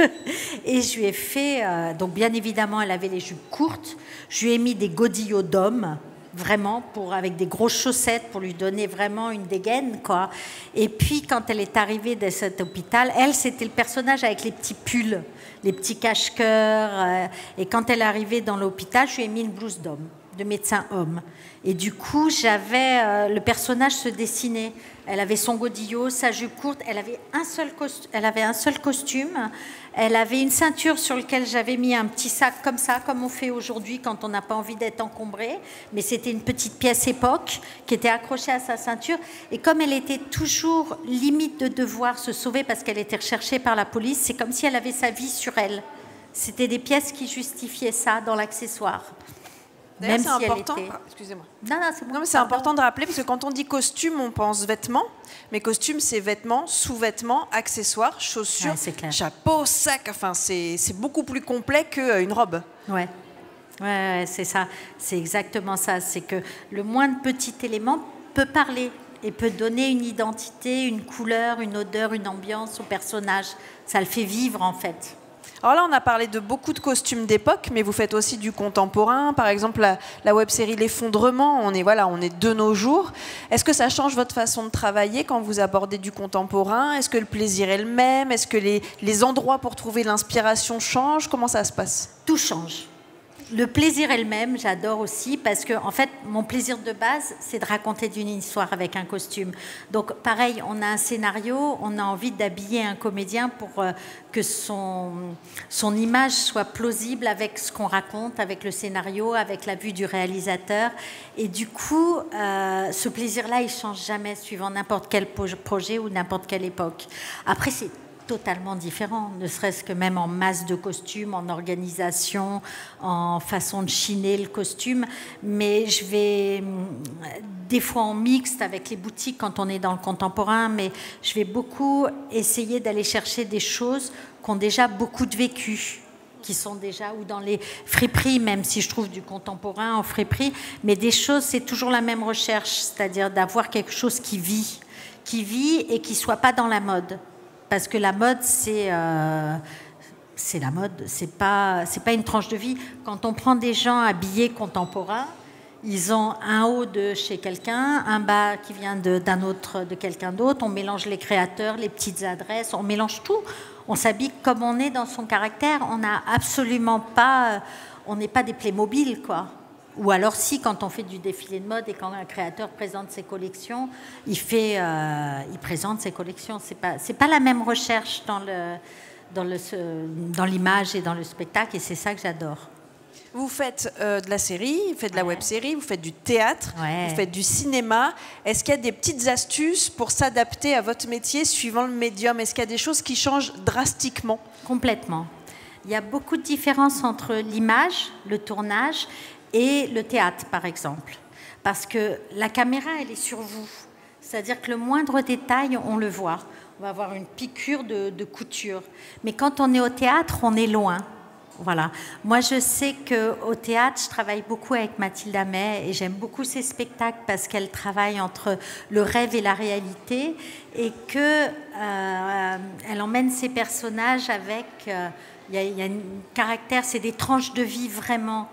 Et je lui ai fait... donc bien évidemment, elle avait les jupes courtes. Je lui ai mis des godillots d'hommes vraiment, avec des grosses chaussettes pour lui donner vraiment une dégaine, quoi. Et puis, quand elle est arrivée de cet hôpital, elle, c'était le personnage avec les petits pulls, les petits cache-cœurs. Et quand elle est arrivée dans l'hôpital, je lui ai mis une blouse d'homme, de médecin homme. Et du coup, le personnage se dessinait. Elle avait son godillot, sa jupe courte, elle avait un seul costume, elle avait une ceinture sur laquelle j'avais mis un petit sac comme ça, comme on fait aujourd'hui quand on n'a pas envie d'être encombré, mais c'était une petite pièce époque qui était accrochée à sa ceinture. Et comme elle était toujours limite de devoir se sauver parce qu'elle était recherchée par la police, c'est comme si elle avait sa vie sur elle. C'était des pièces qui justifiaient ça dans l'accessoire. D'ailleurs, c'est important. Excusez-moi. Non, c'est bon. Non, mais c'est important de rappeler parce que quand on dit costume, on pense vêtements, mais costume, c'est vêtements, sous-vêtements, accessoires, chaussures, chapeau, sac. Enfin, c'est beaucoup plus complet qu'une robe. Ouais, c'est ça. C'est exactement ça. C'est que le moindre petit élément peut parler et peut donner une identité, une couleur, une odeur, une ambiance au personnage. Ça le fait vivre, en fait. Alors là, on a parlé de beaucoup de costumes d'époque, mais vous faites aussi du contemporain. Par exemple, la web-série L'Effondrement, on est de nos jours. Est-ce que ça change votre façon de travailler quand vous abordez du contemporain? Est-ce que le plaisir est le même? Est-ce que les endroits pour trouver l'inspiration changent? Comment ça se passe? Tout change. Le plaisir est le même, j'adore aussi, parce que en fait, mon plaisir de base, c'est de raconter une histoire avec un costume. Donc, pareil, on a un scénario, on a envie d'habiller un comédien pour que son image soit plausible avec ce qu'on raconte, avec le scénario, avec la vue du réalisateur. Et du coup, ce plaisir-là, il ne change jamais suivant n'importe quel projet ou n'importe quelle époque. Après, c'est totalement différent, ne serait-ce que même en masse de costumes, en organisation, en façon de chiner le costume. Mais je vais des fois en mixte avec les boutiques quand on est dans le contemporain, mais je vais beaucoup essayer d'aller chercher des choses qui ont déjà beaucoup de vécu, qui sont déjà, ou dans les friperies, même si je trouve du contemporain en friperie, mais des choses, c'est toujours la même recherche, c'est-à-dire d'avoir quelque chose qui vit et qui ne soit pas dans la mode. Parce que la mode, c'est la mode, c'est pas une tranche de vie. Quand on prend des gens habillés contemporains, ils ont un haut de chez quelqu'un, un bas qui vient de quelqu'un d'autre. On mélange les créateurs, les petites adresses, on mélange tout. On s'habille comme on est dans son caractère. On n'a absolument pas, on n'est pas des Playmobil, quoi. Ou alors si, quand on fait du défilé de mode et quand un créateur présente ses collections, il présente ses collections. C'est pas la même recherche dans l'image et dans le spectacle, et c'est ça que j'adore. Vous faites de la série, vous faites de la web-série, vous faites du théâtre, vous faites du cinéma. Est-ce qu'il y a des petites astuces pour s'adapter à votre métier suivant le médium? Est-ce qu'il y a des choses qui changent drastiquement? Complètement. Il y a beaucoup de différences entre l'image, le tournage et le théâtre, par exemple. Parce que la caméra, elle est sur vous. C'est-à-dire que le moindre détail, on le voit. On va avoir une piqûre de couture. Mais quand on est au théâtre, on est loin. Voilà. Moi, je sais qu'au théâtre, je travaille beaucoup avec Mathilde Amet et j'aime beaucoup ses spectacles parce qu'elle travaille entre le rêve et la réalité et qu'elle emmène ses personnages avec... Il y a un caractère, c'est des tranches de vie vraiment.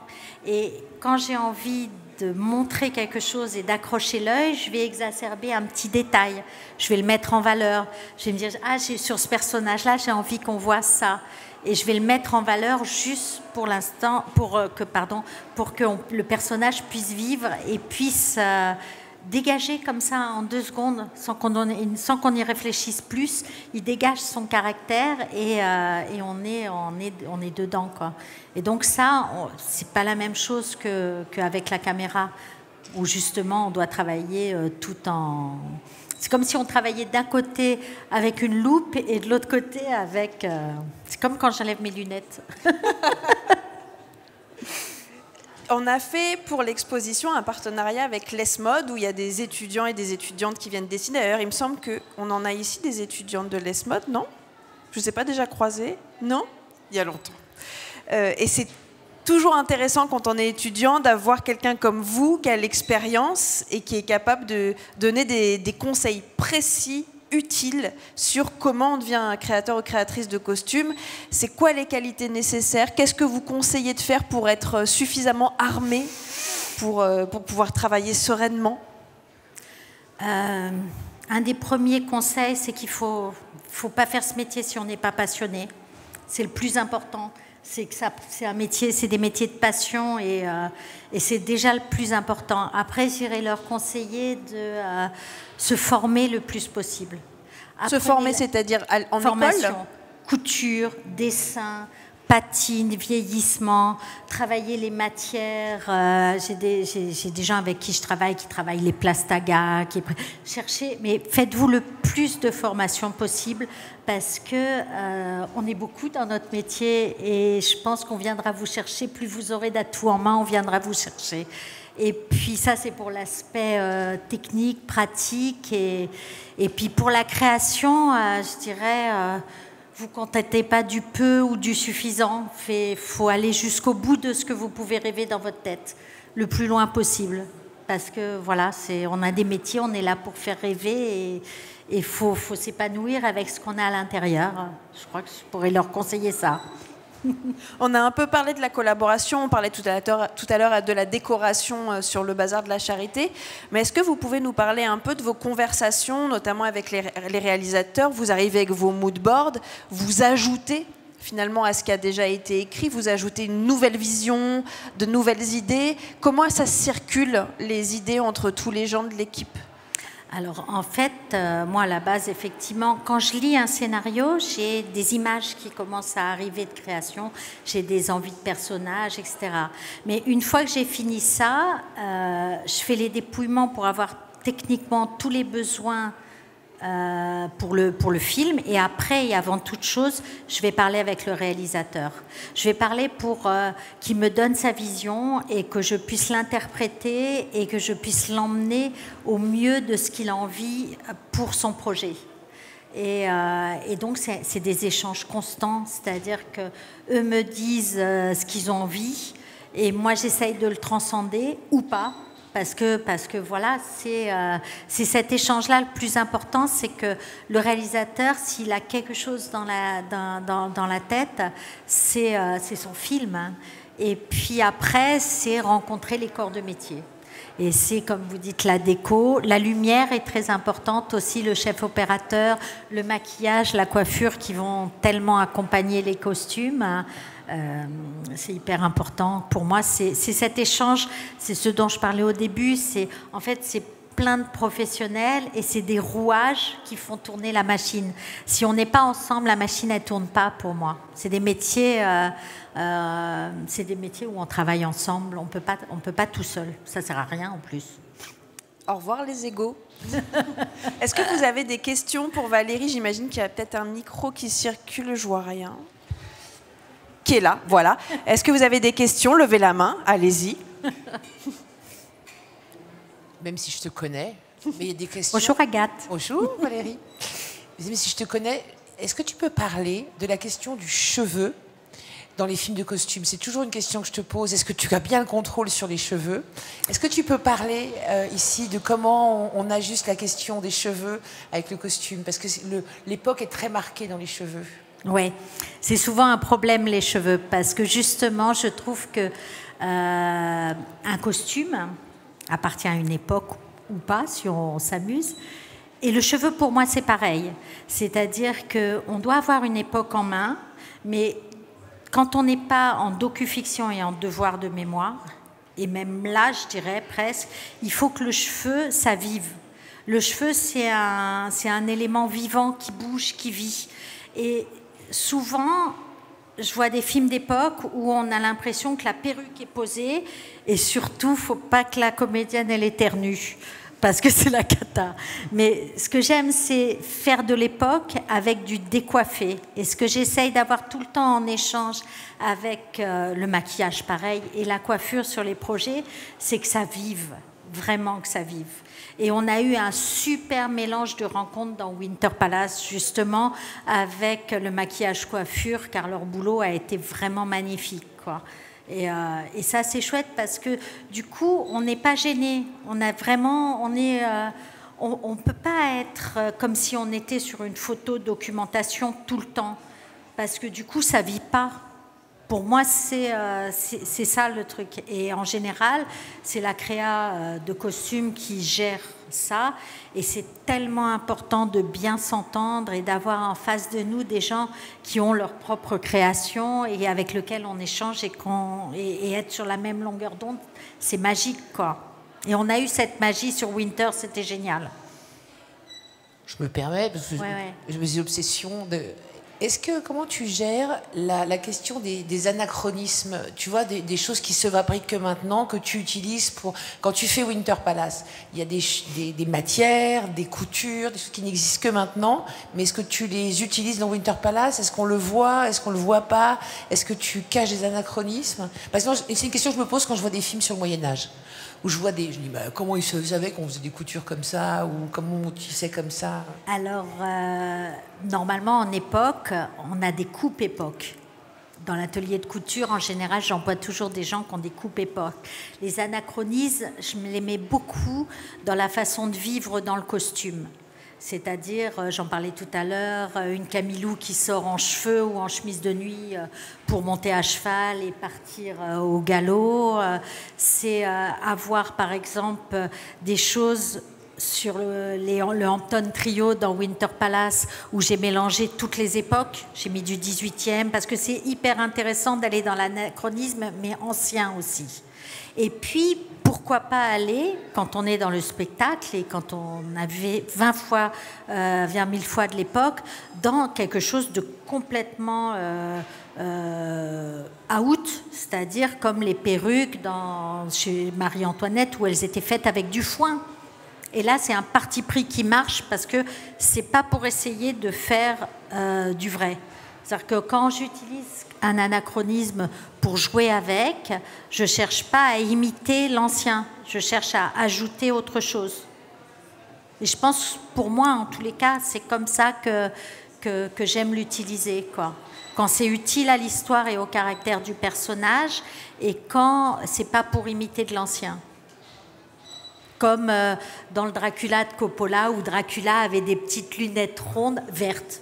Et quand j'ai envie de montrer quelque chose et d'accrocher l'œil, je vais exacerber un petit détail. Je vais le mettre en valeur. Je vais me dire, sur ce personnage-là, j'ai envie qu'on voit ça. Et je vais le mettre en valeur juste pour l'instant, pour que le personnage puisse vivre et puisse dégager comme ça en 2 secondes, sans qu'on y réfléchisse plus. Il dégage son caractère et on est dedans, quoi. Et donc ça, c'est pas la même chose qu'avec la caméra, où justement on doit travailler tout en... C'est comme si on travaillait d'un côté avec une loupe et de l'autre côté avec... C'est comme quand j'enlève mes lunettes. On a fait pour l'exposition un partenariat avec l'ESMOD où il y a des étudiants et des étudiantes qui viennent dessiner. D'ailleurs, il me semble qu'on en a ici des étudiantes de l'ESMOD, non? Je ne sais pas, déjà croisées? Non? Il y a longtemps. Et c'est toujours intéressant quand on est étudiant d'avoir quelqu'un comme vous qui a l'expérience et qui est capable de donner des conseils précis, utiles sur comment on devient un créateur ou créatrice de costumes. C'est quoi les qualités nécessaires? Qu'est-ce que vous conseillez de faire pour être suffisamment armé pour pouvoir travailler sereinement? Un des premiers conseils, c'est qu'il faut pas faire ce métier si on n'est pas passionné. C'est le plus important. C'est que c'est un métier, c'est des métiers de passion et c'est déjà le plus important. Après, j'irai leur conseiller de se former le plus possible. Se former, c'est-à-dire en formation, école? Couture, dessin, patine, vieillissement, travailler les matières. J'ai des gens avec qui je travaille, qui travaillent les plastagas, cherchez, mais faites-vous le plus de formation possible parce que on est beaucoup dans notre métier et je pense qu'on viendra vous chercher. Plus vous aurez d'atouts en main, on viendra vous chercher. Et puis ça, c'est pour l'aspect technique, pratique. Et puis pour la création, je dirais... vous ne contentez pas du peu ou du suffisant. Il faut aller jusqu'au bout de ce que vous pouvez rêver dans votre tête, le plus loin possible. Parce que voilà, on a des métiers, on est là pour faire rêver et il faut s'épanouir avec ce qu'on a à l'intérieur. Je crois que je pourrais leur conseiller ça. On a un peu parlé de la collaboration, on parlait tout à l'heure de la décoration sur le bazar de la Charité, mais est-ce que vous pouvez nous parler un peu de vos conversations, notamment avec les réalisateurs? Vous arrivez avec vos moodboards, vous ajoutez finalement à ce qui a déjà été écrit, vous ajoutez une nouvelle vision, de nouvelles idées. Comment ça circule, les idées, entre tous les gens de l'équipe? Alors, en fait, moi, à la base, effectivement, quand je lis un scénario, j'ai des images qui commencent à arriver de création, j'ai des envies de personnages, etc. Mais une fois que j'ai fini ça, je fais les dépouillements pour avoir techniquement tous les besoins pour le film. Et après, et avant toute chose, je vais parler avec le réalisateur. Je vais parler pour qu'il me donne sa vision et que je puisse l'interpréter et que je puisse l'emmener au mieux de ce qu'il a envie pour son projet. Et donc, c'est des échanges constants, c'est-à-dire qu'eux me disent ce qu'ils ont envie et moi, j'essaye de le transcender ou pas. Parce que voilà, c'est cet échange-là le plus important, c'est que le réalisateur, s'il a quelque chose dans la tête, c'est son film. Hein. Et puis après, c'est rencontrer les corps de métier. Et c'est, comme vous dites, la déco. La lumière est très importante aussi, le chef opérateur, le maquillage, la coiffure qui vont tellement accompagner les costumes. C'est hyper important. Pour moi, c'est cet échange, c'est ce dont je parlais au début. En fait, c'est plein de professionnels et c'est des rouages qui font tourner la machine. Si on n'est pas ensemble, la machine, elle ne tourne pas pour moi. C'est des métiers... où on travaille ensemble, on peut pas tout seul, ça sert à rien en plus. Au revoir les égos. Est-ce que vous avez des questions pour Valérie? J'imagine qu'il y a peut-être un micro qui circule, je vois rien. Qui est là, voilà. Est-ce que vous avez des questions? Levez la main, allez-y. Même si je te connais, mais il y a des questions. Bonjour Agathe. Bonjour Valérie. Même si je te connais, est-ce que tu peux parler de la question du cheveu dans les films de costumes? C'est toujours une question que je te pose. Est-ce que tu as bien le contrôle sur les cheveux? Est-ce que tu peux parler ici de comment on ajuste la question des cheveux avec le costume? Parce que l'époque est très marquée dans les cheveux. Oui, c'est souvent un problème les cheveux parce que justement, je trouve que un costume appartient à une époque ou pas, si on s'amuse. Et le cheveu, pour moi, c'est pareil. C'est-à-dire qu'on doit avoir une époque en main, mais quand on n'est pas en docu-fiction et en devoir de mémoire, et même là, je dirais presque, il faut que le cheveu, ça vive. Le cheveu, c'est un élément vivant qui bouge, qui vit. Et souvent, je vois des films d'époque où on a l'impression que la perruque est posée et surtout, il ne faut pas que la comédienne, elle éternue parce que c'est la cata. Mais ce que j'aime, c'est faire de l'époque avec du décoiffé. Et ce que j'essaye d'avoir tout le temps en échange avec le maquillage, pareil, et la coiffure sur les projets, c'est que ça vive, vraiment que ça vive. Et on a eu un super mélange de rencontres dans Winter Palace, justement, avec le maquillage coiffure, car leur boulot a été vraiment magnifique, quoi. Et ça, c'est chouette parce que, du coup, on n'est pas gêné. On a vraiment... on peut pas être comme si on était sur une photo documentation tout le temps. Parce que, du coup, ça vit pas. Pour moi, c'est ça le truc. Et en général, c'est la créa de costumes qui gère ça. Et c'est tellement important de bien s'entendre et d'avoir en face de nous des gens qui ont leur propre création et avec lesquels on échange et être sur la même longueur d'onde. C'est magique, quoi. Et on a eu cette magie sur Winter, c'était génial. Je me permets, parce que je me dis obsession de... Comment tu gères la question des anachronismes, tu vois, des choses qui se fabriquent que maintenant, que tu utilises pour... Quand tu fais Winter Palace, il y a des matières, des coutures, des choses qui n'existent que maintenant, mais est-ce que tu les utilises dans Winter Palace? Est-ce qu'on le voit? Est-ce qu'on le voit pas? Est-ce que tu caches des anachronismes? Parce que c'est une question que je me pose quand je vois des films sur le Moyen-Âge. Où je vois je dis, bah, comment ils savaient qu'on faisait des coutures comme ça, ou comment on tissait comme ça? Alors, normalement, en époque, on a des coupes époques. Dans l'atelier de couture, en général, j'emploie toujours des gens qui ont des coupes époques. Les anachronismes, je les mets beaucoup dans la façon de vivre dans le costume. C'est-à-dire, j'en parlais tout à l'heure, une Camilou qui sort en cheveux ou en chemise de nuit pour monter à cheval et partir au galop. C'est avoir, par exemple, des choses sur le Hampton Trio dans Winter Palace où j'ai mélangé toutes les époques. J'ai mis du 18e parce que c'est hyper intéressant d'aller dans l'anachronisme, mais ancien aussi. Et puis, pourquoi pas aller, quand on est dans le spectacle et quand on avait 20 000 fois de l'époque, dans quelque chose de complètement out, c'est-à-dire comme les perruques chez Marie-Antoinette où elles étaient faites avec du foin. Et là, c'est un parti pris qui marche parce que c'est pas pour essayer de faire du vrai. C'est-à-dire que quand j'utilise un anachronisme pour jouer avec, je ne cherche pas à imiter l'ancien, je cherche à ajouter autre chose. Et je pense, pour moi, en tous les cas, c'est comme ça que j'aime l'utiliser, quoi. Quand c'est utile à l'histoire et au caractère du personnage, et quand c'est pas pour imiter de l'ancien. Comme dans le Dracula de Coppola, où Dracula avait des petites lunettes rondes vertes.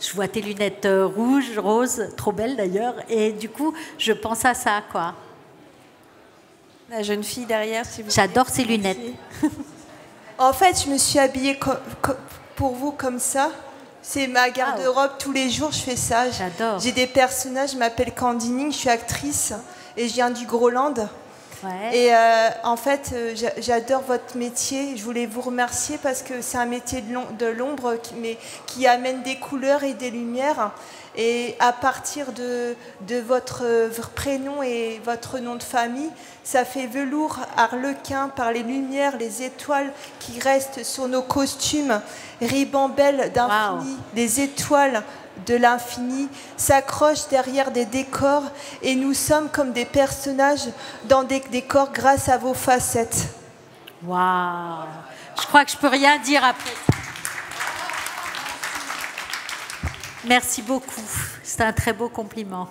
Je vois tes lunettes rouges, roses, trop belles d'ailleurs, et du coup, je pense à ça, quoi. La jeune fille derrière, si vous J'adore ces lunettes. En fait, je me suis habillée pour vous comme ça. C'est ma garde-robe tous les jours, je fais ça. J'adore. J'ai des personnages, je m'appelle Candy Ning, je suis actrice et je viens du Groenland. Ouais. Et en fait, j'adore votre métier. Je voulais vous remercier parce que c'est un métier de l'ombre, mais qui amène des couleurs et des lumières. Et à partir de votre prénom et votre nom de famille, ça fait velours arlequin par les lumières, les étoiles qui restent sur nos costumes, ribambelles d'infini, wow. Les étoiles de l'infini s'accrochent derrière des décors et nous sommes comme des personnages dans des décors grâce à vos facettes. Waouh! Je crois que je peux rien dire après ça. Merci beaucoup. C'est un très beau compliment.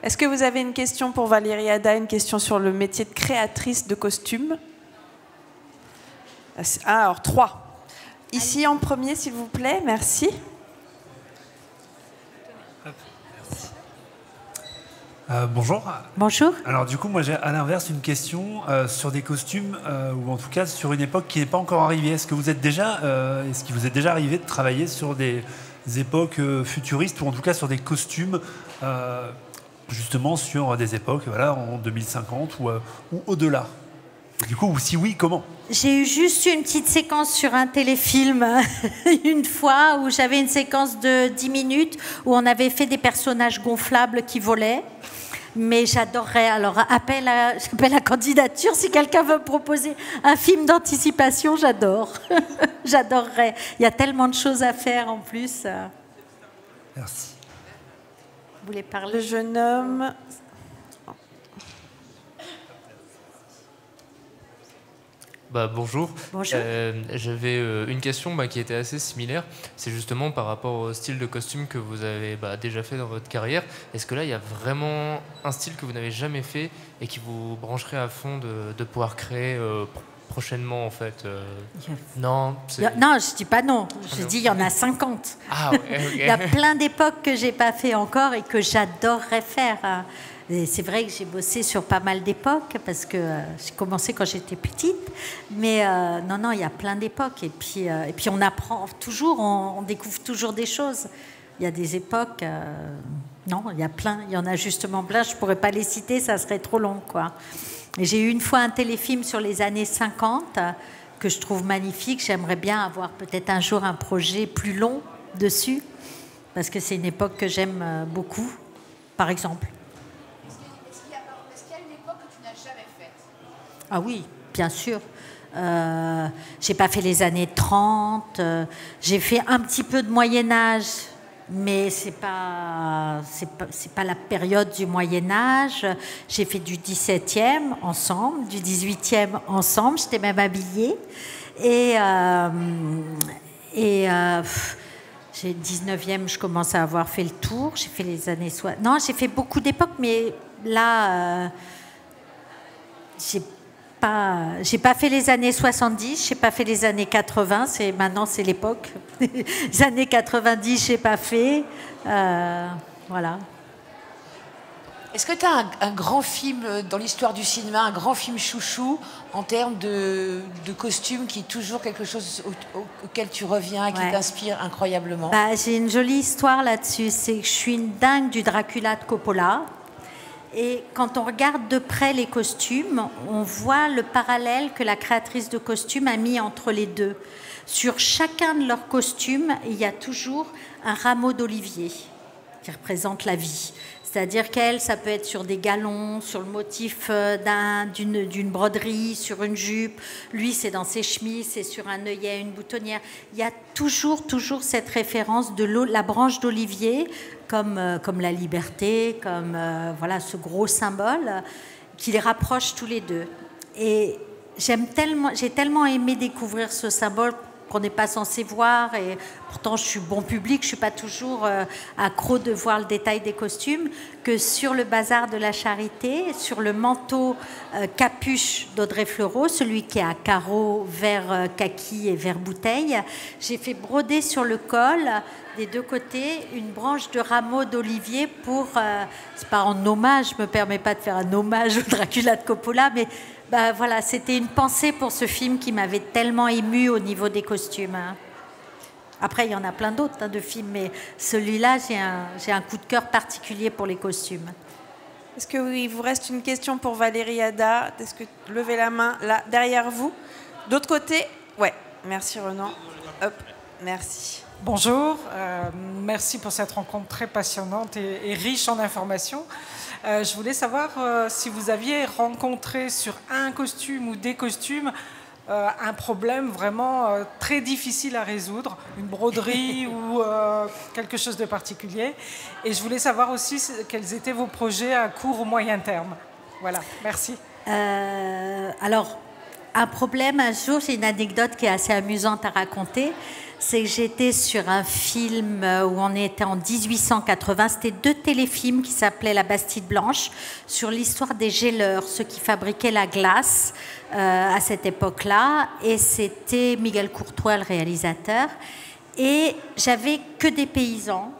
Est-ce que vous avez une question pour Valérie Ada, une question sur le métier de créatrice de costumes? Alors, 3. Ici en premier, s'il vous plaît. Merci. Bonjour. Bonjour. Alors du coup, moi j'ai à l'inverse une question sur des costumes, ou en tout cas sur une époque qui n'est pas encore arrivée. Est-ce qu'il vous est déjà arrivé de travailler sur des époques futuristes, ou en tout cas sur des costumes justement sur des époques en 2050 ou au-delà? Du coup, si oui, comment? J'ai eu juste une petite séquence sur un téléfilm une fois où j'avais une séquence de 10 minutes où on avait fait des personnages gonflables qui volaient. Mais j'adorerais. Alors, j'appelle à candidature. Si quelqu'un veut me proposer un film d'anticipation, j'adore. J'adorerais. Il y a tellement de choses à faire en plus. Merci. Vous voulez parler? Le jeune homme... Bonjour. Bonjour. J'avais une question qui était assez similaire. C'est justement par rapport au style de costume que vous avez déjà fait dans votre carrière. Est-ce que là, il y a vraiment un style que vous n'avez jamais fait et qui vous brancherait à fond de pouvoir créer prochainement en fait Non, non, je dis pas non. Je non. dis il y en a 50. Ah ouais, ok. Il y a plein d'époques que j'ai pas fait encore et que j'adorerais faire. Et c'est vrai que j'ai bossé sur pas mal d'époques parce que j'ai commencé quand j'étais petite. Mais non, il y a plein d'époques. Et puis on apprend toujours, on découvre toujours des choses. Il y a des époques... non, il y a plein. Il y en a justement plein. Je pourrais pas les citer, ça serait trop long, quoi. Et j'ai eu une fois un téléfilm sur les années 50 que je trouve magnifique. J'aimerais bien avoir peut-être un jour un projet plus long dessus parce que c'est une époque que j'aime beaucoup, par exemple. Est-ce qu'il y a une époque que tu n'as jamais faite? Ah oui, bien sûr. J'ai pas fait les années 30. J'ai fait un petit peu de Moyen-Âge, mais c'est pas la période du Moyen-Âge. J'ai fait du 17e ensemble, du 18e ensemble. J'étais même habillée. Et j'ai 19e, je commence à avoir fait le tour. J'ai fait les années... Non, j'ai fait beaucoup d'époques, mais là... j'ai pas fait les années 70, j'ai pas fait les années 80, maintenant c'est l'époque. Les années 90, j'ai pas fait. Voilà. Est-ce que tu as un grand film dans l'histoire du cinéma, un grand film chouchou en termes de costumes qui est toujours quelque chose auquel tu reviens et qui t'inspire incroyablement? J'ai une jolie histoire là-dessus. C'est que je suis une dingue du Dracula de Coppola. Et quand on regarde de près les costumes, on voit le parallèle que la créatrice de costumes a mis entre les deux. Sur chacun de leurs costumes, il y a toujours un rameau d'olivier qui représente la vie. C'est-à-dire qu'elle, ça peut être sur des galons, sur le motif d'une broderie, sur une jupe. Lui, c'est dans ses chemises, c'est sur un œillet, une boutonnière. Il y a toujours cette référence de la branche d'olivier comme la liberté, comme voilà, ce gros symbole qui les rapproche tous les deux. Et j'ai tellement aimé découvrir ce symbole qu'on n'est pas censé voir, et pourtant je suis bon public, je ne suis pas toujours accro de voir le détail des costumes, que sur le bazar de la Charité, sur le manteau capuche d'Audrey Fleurot, celui qui est à carreaux vert kaki et vert bouteille, j'ai fait broder sur le col des deux côtés une branche de rameau d'olivier pour, c'est pas en hommage, je ne me permets pas de faire un hommage au Dracula de Coppola, mais voilà, c'était une pensée pour ce film qui m'avait tellement émue au niveau des costumes. Après, il y en a plein d'autres de films, mais celui-là, j'ai un coup de cœur particulier pour les costumes. Est-ce qu'il vous reste une question pour Valérie Ada? Est-ce que levez la main là, derrière vous? D'autre côté? Ouais, merci Renan. Hop, merci. Bonjour, merci pour cette rencontre très passionnante et riche en informations. Je voulais savoir si vous aviez rencontré sur un costume ou des costumes un problème vraiment très difficile à résoudre, une broderie ou quelque chose de particulier. Et je voulais savoir aussi quels étaient vos projets à court ou moyen terme. Voilà, merci. Alors, un problème, un jour, j'ai une anecdote qui est assez amusante à raconter. C'est que j'étais sur un film où on était en 1880. C'était 2 téléfilms qui s'appelaient La Bastide Blanche, sur l'histoire des géleurs, ceux qui fabriquaient la glace à cette époque-là. Et c'était Miguel Courtois, le réalisateur. Et j'avais que des paysans,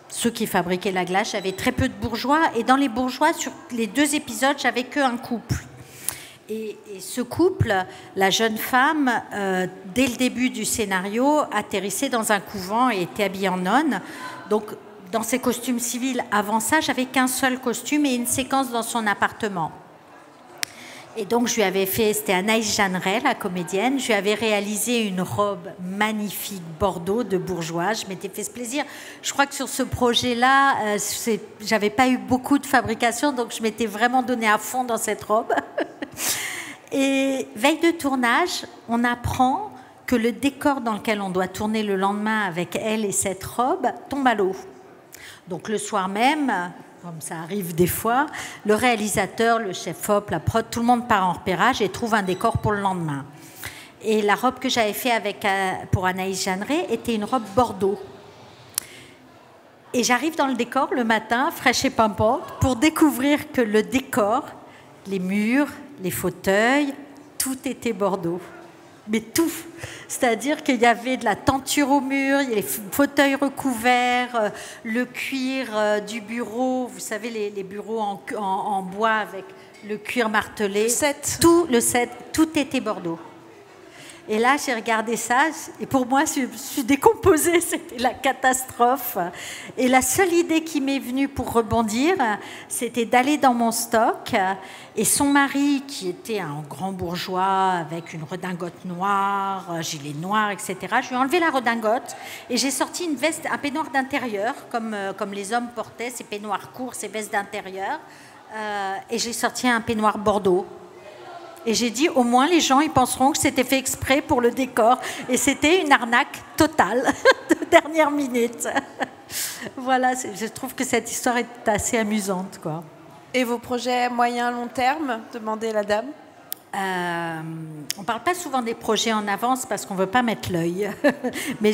ceux qui fabriquaient la glace. J'avais très peu de bourgeois. Et dans les bourgeois, sur les 2 épisodes, j'avais qu'un couple. Et ce couple, la jeune femme, dès le début du scénario, atterrissait dans un couvent et était habillée en nonne. Donc, dans ses costumes civils, avant ça, j'avais qu'un seul costume et une séquence dans son appartement. Et donc, je lui avais fait, c'était Anaïs Jeanneret, la comédienne, je lui avais réalisé une robe magnifique bordeaux de bourgeois. Je m'étais fait ce plaisir. Je crois que sur ce projet-là, j'avais pas eu beaucoup de fabrication, donc je m'étais vraiment donné à fond dans cette robe. Et veille de tournage, on apprend que le décor dans lequel on doit tourner le lendemain avec elle et cette robe tombe à l'eau. Donc le soir même, comme ça arrive des fois, le réalisateur, le chef-op, la prod, tout le monde part en repérage et trouve un décor pour le lendemain. Et la robe que j'avais faite pour Anaïs Jeanneret était une robe bordeaux. Et j'arrive dans le décor le matin, fraîche et pimpante, pour découvrir que le décor, les murs, les fauteuils, tout était Bordeaux. Mais tout. C'est-à-dire qu'il y avait de la tenture au mur, il y avait les fauteuils recouverts, le cuir du bureau, vous savez, les bureaux en bois avec le cuir martelé. Tout était Bordeaux. Et là, j'ai regardé ça, et pour moi, je suis décomposée, c'était la catastrophe. Et la seule idée qui m'est venue pour rebondir, c'était d'aller dans mon stock, et son mari, qui était un grand bourgeois, avec une redingote noire, gilet noir, etc., je lui ai enlevé la redingote, et j'ai sorti une veste, un peignoir d'intérieur, comme les hommes portaient, ces peignoirs courts, ces vestes d'intérieur, et j'ai sorti un peignoir Bordeaux. Et j'ai dit, au moins, les gens, ils penseront que c'était fait exprès pour le décor. Et c'était une arnaque totale, de dernière minute. Voilà, je trouve que cette histoire est assez amusante, quoi. Et vos projets moyen-long terme, demandait la dame? On ne parle pas souvent des projets en avance parce qu'on ne veut pas mettre l'œil. Mais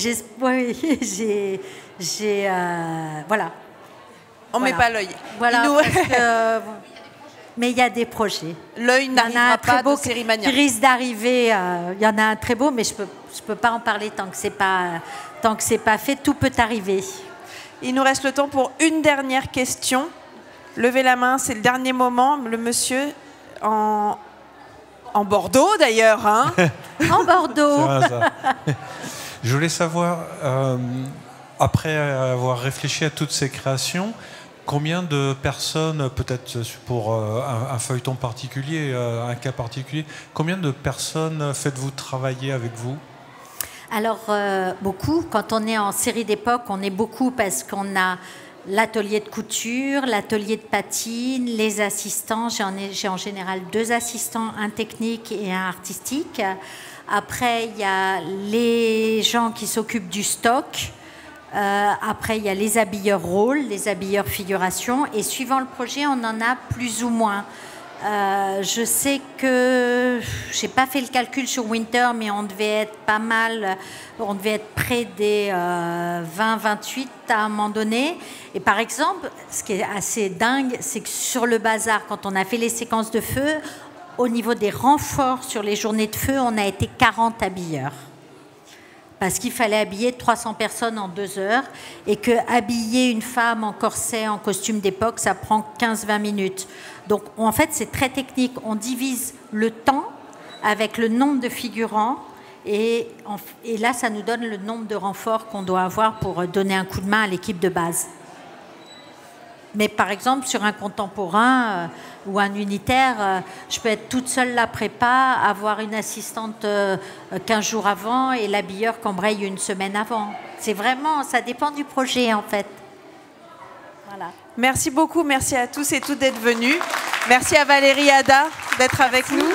voilà. On ne met pas l'œil. Voilà, mais il y a des projets. L'œil n'arrivera pas de Sérimania. Qui risque d'arriver. Il y en a un très beau, mais je peux pas en parler tant que c'est pas fait. Tout peut arriver. Il nous reste le temps pour une dernière question. Levez la main, c'est le dernier moment. Le monsieur en Bordeaux d'ailleurs. Hein. En Bordeaux. C'est vrai, ça. Je voulais savoir, après avoir réfléchi à toutes ces créations, combien de personnes, peut-être pour un feuilleton particulier, un cas particulier, combien de personnes faites-vous travailler avec vous? Alors, beaucoup. Quand on est en série d'époque, on est beaucoup parce qu'on a l'atelier de couture, l'atelier de patine, les assistants. J'ai en général 2 assistants, un technique et un artistique. Après, il y a les gens qui s'occupent du stock. Après, il y a les habilleurs rôle, les habilleurs figuration, et suivant le projet, on en a plus ou moins. Je sais que j'ai pas fait le calcul sur Winter, mais on devait être pas mal, on devait être près des 20-28 à un moment donné. Et par exemple, ce qui est assez dingue, c'est que sur le bazar, quand on a fait les séquences de feu, au niveau des renforts sur les journées de feu, on a été 40 habilleurs. Parce qu'il fallait habiller 300 personnes en 2 heures et que habiller une femme en corset, en costume d'époque, ça prend 15-20 minutes. Donc, en fait, c'est très technique. On divise le temps avec le nombre de figurants et là, ça nous donne le nombre de renforts qu'on doit avoir pour donner un coup de main à l'équipe de base. Mais par exemple, sur un contemporain ou un unitaire, je peux être toute seule la prépa, avoir une assistante 15 jours avant et l'habilleur qu'embraye une semaine avant. C'est vraiment, ça dépend du projet en fait. Voilà. Merci beaucoup, merci à tous et toutes d'être venus. Merci à Valérie Ada d'être avec nous.